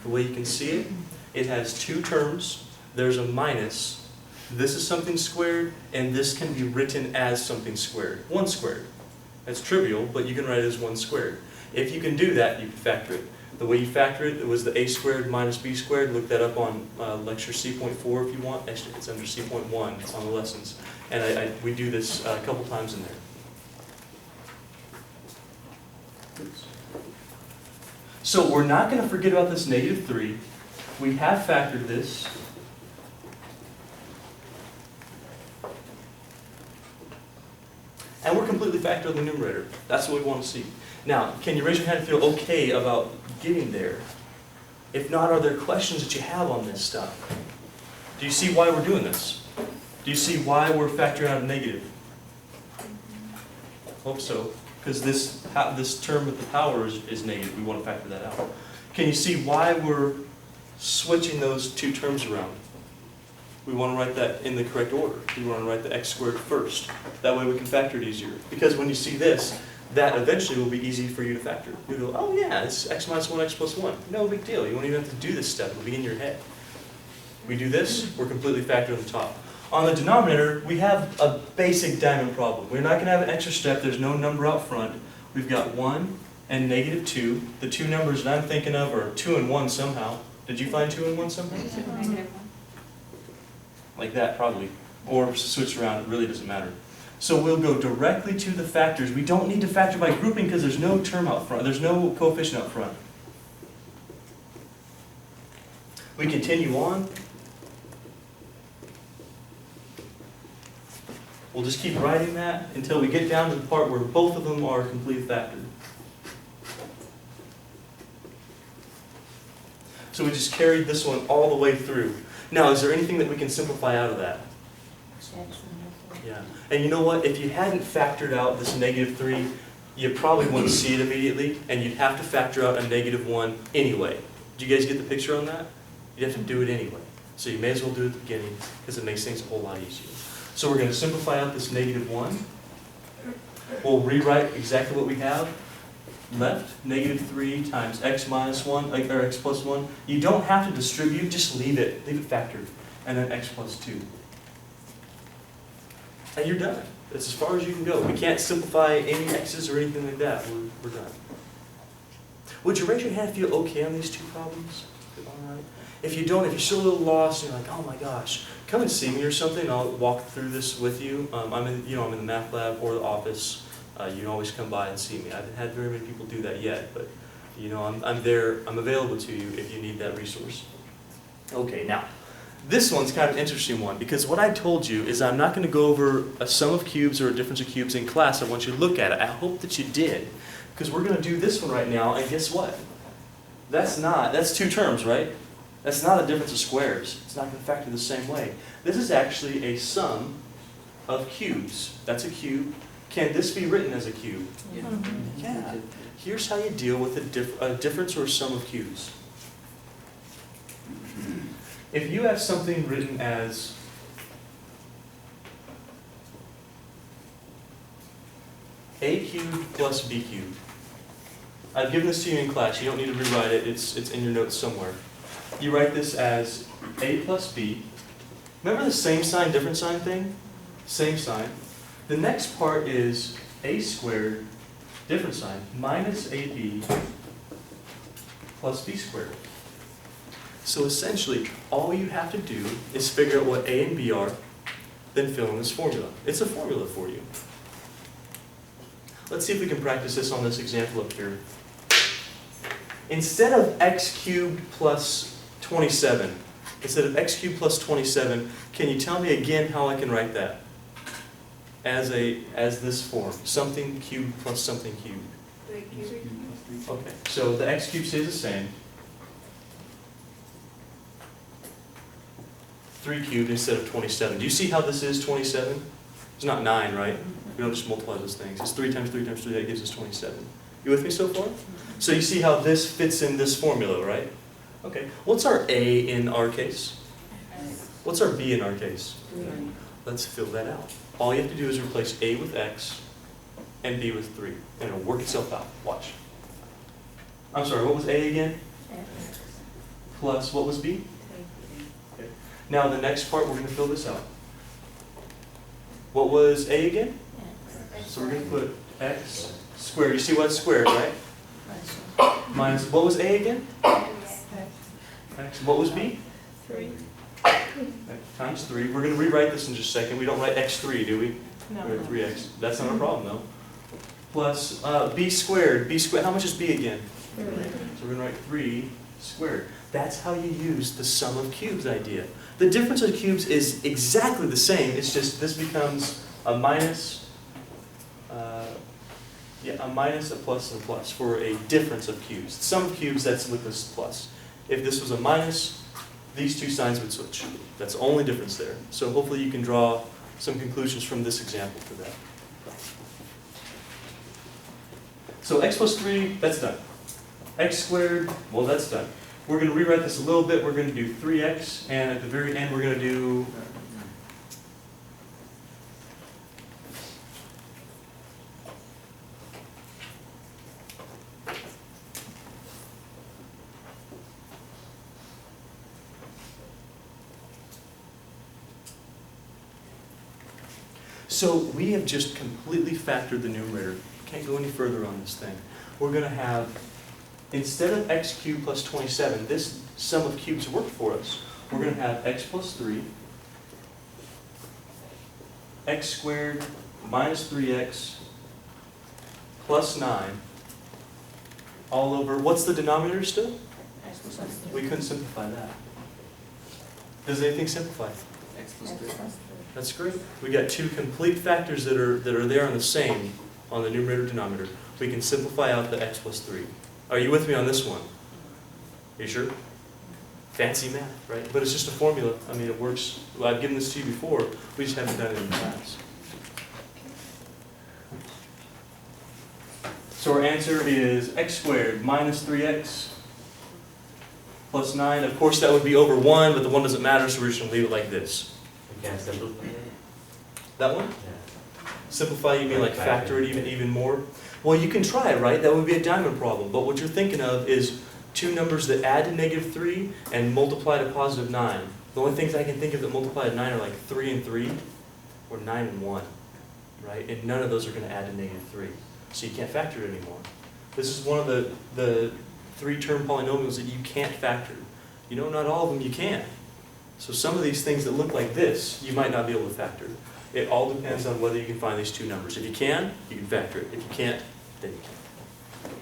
The way you can see it, it has two terms. There's a minus. This is something squared, and this can be written as something squared. 1 squared. That's trivial, but you can write it as 1 squared. If you can do that, you can factor it. The way you factor it, it was the a squared minus b squared. Look that up on lecture C.4 if you want. Actually, it's under C.1. It's on the lessons. And we do this a couple times in there. So we're not going to forget about this negative 3. We have factored this. And we're completely factored in the numerator. That's what we want to see. Now, can you raise your hand and feel okay about getting there? If not, are there questions that you have on this stuff? Do you see why we're doing this? Do you see why we're factoring out a negative? Hope so, because this term with the power is negative. We want to factor that out. Can you see why we're switching those two terms around? We want to write that in the correct order. We want to write the x squared first. That way we can factor it easier. Because when you see this, that eventually will be easy for you to factor. You'll go, oh yeah, it's x minus 1, x plus 1. No big deal. You won't even have to do this step. It'll be in your head. We do this, we're completely factored on the top. On the denominator, we have a basic diamond problem. We're not going to have an extra step. There's no number out front. We've got 1 and negative 2. The two numbers that I'm thinking of are 2 and 1 somehow. Did you find 2 and 1 somehow? Negative 1. Like that, probably. or switch around, it really doesn't matter. So we'll go directly to the factors. We don't need to factor by grouping because there's no term out front, there's no coefficient out front. We continue on. We'll just keep writing that until we get down to the part where both of them are completely factored. So we just carried this one all the way through. Now, is there anything that we can simplify out of that? Yeah. And you know what? If you hadn't factored out this -3, you probably wouldn't see it immediately, and you'd have to factor out a -1 anyway. Do you guys get the picture on that? You'd have to do it anyway. So you may as well do it at the beginning, because it makes things a whole lot easier. So we're going to simplify out this -1. We'll rewrite exactly what we have left. -3 times x minus 1, or x plus 1. You don't have to distribute, just leave it factored. And then x plus 2. And you're done. That's as far as you can go. We can't simplify any x's or anything like that. We're done. Would you raise your hand if you're okay on these two problems? All right. If you don't, if you're still a little lost, and you're like, oh my gosh, come and see me or something. I'll walk through this with you. I'm in the math lab or the office. You can always come by and see me. I haven't had very many people do that yet, but I'm there. I'm available to you if you need that resource. Okay, now this one's kind of an interesting one because what I told you is I'm not going to go over a sum of cubes or a difference of cubes in class. I want you to look at it. I hope that you did, because we're going to do this one right now. And guess what? That's two terms, right? That's not a difference of squares. It's not going to factor the same way. This is actually a sum of cubes. That's a cube. Can this be written as a cube? Yeah. Here's how you deal with a difference or a sum of cubes. If you have something written as a cubed plus b cubed. I've given this to you in class. You don't need to rewrite it. It's in your notes somewhere. You write this as a plus b. Remember the same sign, different sign thing? Same sign. The next part is a squared, different sign, minus ab plus b squared. So essentially, all you have to do is figure out what a and b are, then fill in this formula. It's a formula for you. Let's see if we can practice this on this example up here. Instead of x cubed plus 27, instead of x cubed plus 27, can you tell me again how I can write that? As this form, something cubed plus something cubed. Okay, so the x cubed stays the same. 3 cubed instead of 27. Do you see how this is 27? It's not 9, right? We don't just multiply those things. It's 3 times 3 times 3, that gives us 27. You with me so far? So you see how this fits in this formula, right? Okay, what's our a in our case? What's our b in our case? 3. Let's fill that out. All you have to do is replace a with x and b with 3, and it'll work itself out. Watch. I'm sorry, what was a again? X. Plus, what was b? Okay. Now the next part, we're going to fill this out. What was a again? X. So we're going to put x squared. You see what's squared, right? Minus, what was a again? X. What was b? 3. Times 3. We're going to rewrite this in just a second. We don't write x3, do we? No. We write 3x. That's not a problem, though. Plus b squared. B squared. How much is b again? 3. So we're going to write 3 squared. That's how you use the sum of cubes idea. The difference of cubes is exactly the same. It's just this becomes a minus, a minus, a plus, and a plus for a difference of cubes. The sum of cubes, that's with this plus. If this was a minus, these two signs would switch. That's the only difference there. So hopefully you can draw some conclusions from this example for that. So x plus 3, that's done. X squared, well, that's done. We're going to rewrite this a little bit. We're going to do 3x, and at the very end we're going to do so we have just completely factored the numerator. Can't go any further on this thing. We're going to have, instead of x cubed plus 27, this sum of cubes worked for us. We're going to have x plus 3 x squared minus 3x plus 9 all over, what's the denominator still? X plus 3. We couldn't simplify that. Does anything simplify? X plus X 3. plus 3. That's great. We got two complete factors that are there on the same on the numerator denominator. We can simplify out the x plus 3. Are you with me on this one? Are you sure? Fancy math, right? But it's just a formula. I mean, it works. Well, I've given this to you before. We just haven't done it in class. So our answer is x squared minus 3x plus 9. Of course, that would be over 1, but the 1 doesn't matter, so we're just going to leave it like this. You can't simplify it? That one? Yeah. Simplify, you mean like factor it even more? Well, you can try it, right? That would be a diamond problem. But what you're thinking of is two numbers that add to negative 3 and multiply to positive 9. The only things I can think of that multiply to 9 are like 3 and 3 or 9 and 1, right? And none of those are going to add to negative 3. So you can't factor it anymore. This is one of the three-term polynomials that you can't factor. You know, not all of them you can. So some of these things that look like this, you might not be able to factor. It all depends on whether you can find these two numbers. If you can factor it. If you can't, then you can't.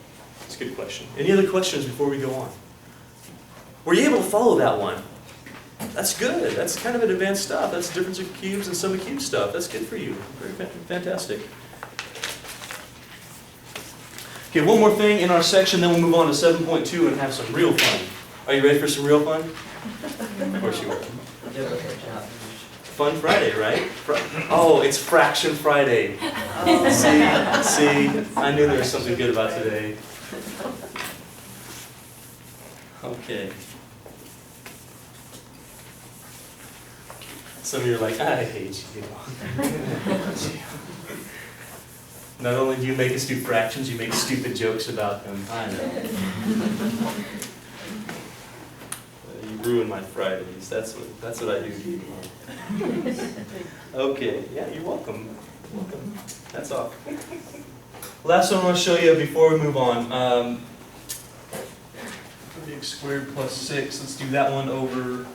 It's a good question. Any other questions before we go on? Were you able to follow that one? That's good. That's kind of an advanced stuff. That's the difference of cubes and sum of cubes stuff. That's good for you. Very fantastic. Okay, one more thing in our section, then we'll move on to 7.2 and have some real fun. Are you ready for some real fun? Of course you are. Fun Friday, right? Oh, it's Fraction Friday. See, I knew there was something good about today. Okay. Some of you are like, I hate you. Not only do you make us do fractions, you make stupid jokes about them. I know. You ruin my Fridays. That's what I do to you. Okay, yeah, you're welcome. Welcome. That's all. Last one I want to show you before we move on. X squared plus 6. Let's do that one over.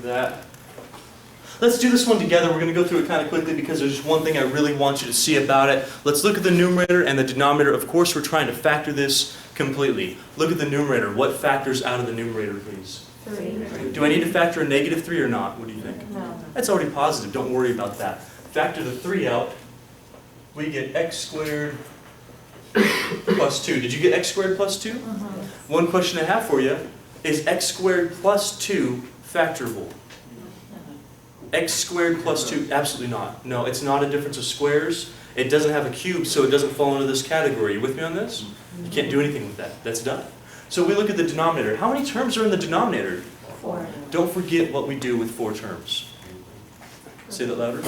That. Let's do this one together. We're going to go through it kind of quickly because there's just one thing I really want you to see about it. Let's look at the numerator and the denominator. Of course, we're trying to factor this completely. Look at the numerator. What factors out of the numerator, please? 3. Do I need to factor a negative 3 or not? What do you think? No. That's already positive. Don't worry about that. Factor the 3 out. We get x squared plus 2. Did you get x squared plus 2? One question I have for you. Is x squared plus 2 factorable? X squared plus 2, absolutely not. No, it's not a difference of squares. It doesn't have a cube, so it doesn't fall into this category. You with me on this? You can't do anything with that. That's done. So we look at the denominator. How many terms are in the denominator? 4. Don't forget what we do with 4 terms. Say that louder.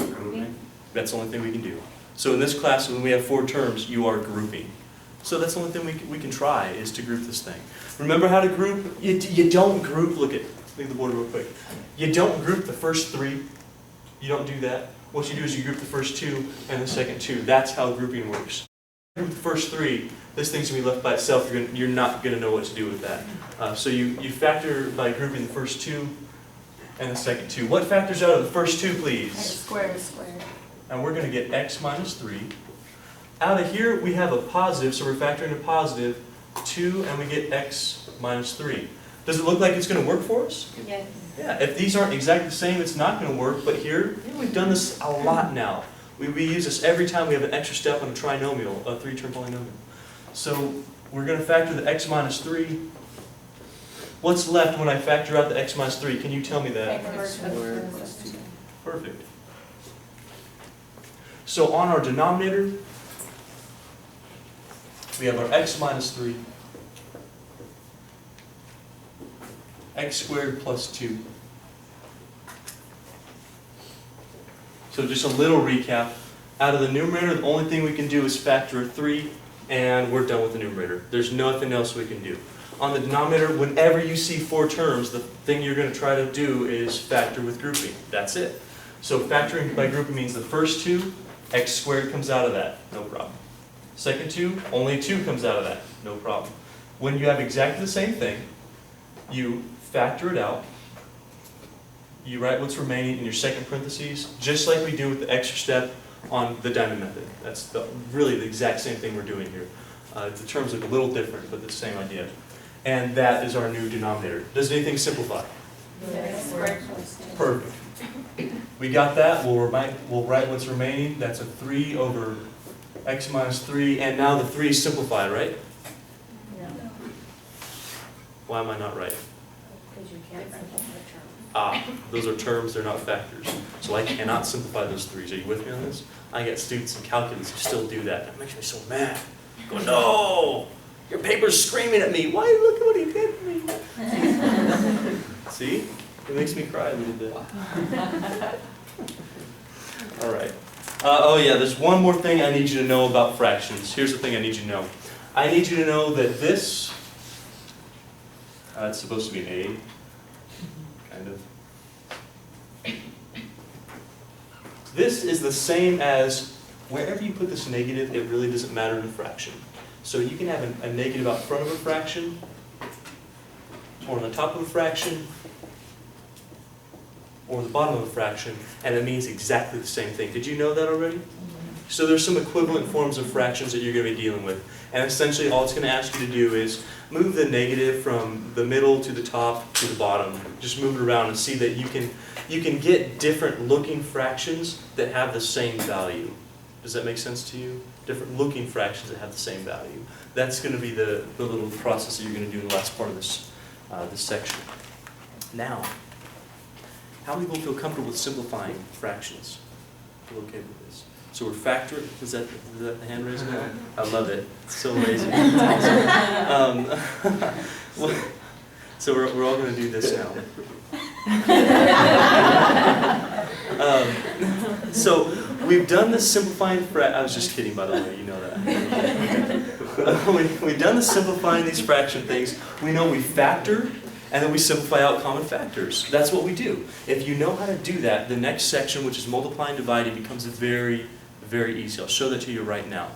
That's the only thing we can do. So in this class, when we have 4 terms, you are grouping. So that's the only thing we can try is to group this thing. Remember how to group? You don't group, look at the board real quick. You don't group the first 3. You don't do that. What you do is you group the first 2 and the second 2. That's how grouping works. Group the first 3, this thing's going to be left by itself. You're not going to know what to do with that. So you factor by grouping the first 2 and the second 2. What factors out of the first 2, please? X squared. And we're going to get x minus 3. Out of here, we have a positive, so we're factoring a positive 2, and we get x minus 3. Does it look like it's going to work for us? Yes. Yeah, if these aren't exactly the same, it's not going to work. But here, we've done this a lot now. We use this every time we have an extra step on a trinomial, a 3-term polynomial. So we're going to factor the x minus 3. What's left when I factor out the x minus 3? Can you tell me that? X squared plus 2. Perfect. So on our denominator, we have our x minus 3, x squared plus 2. So just a little recap. Out of the numerator, the only thing we can do is factor a 3, and we're done with the numerator. There's nothing else we can do. On the denominator, whenever you see 4 terms, the thing you're going to try to do is factor with grouping. That's it. So factoring by grouping means the first 2 X squared comes out of that, no problem. Second 2, only 2 comes out of that, no problem. When you have exactly the same thing, you factor it out, you write what's remaining in your second parentheses, just like we do with the extra step on the diamond method. That's really the exact same thing we're doing here. The terms look a little different, but the same idea. And that is our new denominator. Does anything simplify? Yes. Perfect. We got that, we'll write what's remaining, that's a 3 over x minus 3, and now the 3 is simplified, right? No, Why am I not right? because you can't simplify the term. Ah, those are terms, they're not factors. So I cannot simplify those 3s. Are you with me on this? I get students in calculus who still do that. That makes me so mad. I go, no! Your paper's screaming at me. Why? Look at what he did to me. See? It makes me cry a little bit. All right. Oh yeah, there's one more thing I need you to know about fractions. Here's the thing I need you to know. I need you to know that this, it's supposed to be an A, kind of. This is the same as wherever you put this negative, it really doesn't matter in a fraction. So you can have a negative out front of a fraction, or on the top of a fraction, or the bottom of a fraction, and it means exactly the same thing. Did you know that already? So there's some equivalent forms of fractions that you're going to be dealing with. And essentially all it's going to ask you to do is move the negative from the middle to the top to the bottom. Just move it around and see that you can get different looking fractions that have the same value. Does that make sense to you? Different looking fractions that have the same value. That's going to be the little process that you're going to do in the last part of this section. Now, how many people feel comfortable with simplifying fractions? Feel okay with this? So we're factoring. Is that the hand raising now? I love it. It's so amazing. It's awesome. So we're all going to do this now. So we've done the simplifying I was just kidding, by the way. You know that. We've done the simplifying these fraction things. We know we factor. And then we simplify out common factors. That's what we do. If you know how to do that, the next section, which is multiplying and dividing, becomes very, very easy. I'll show that to you right now.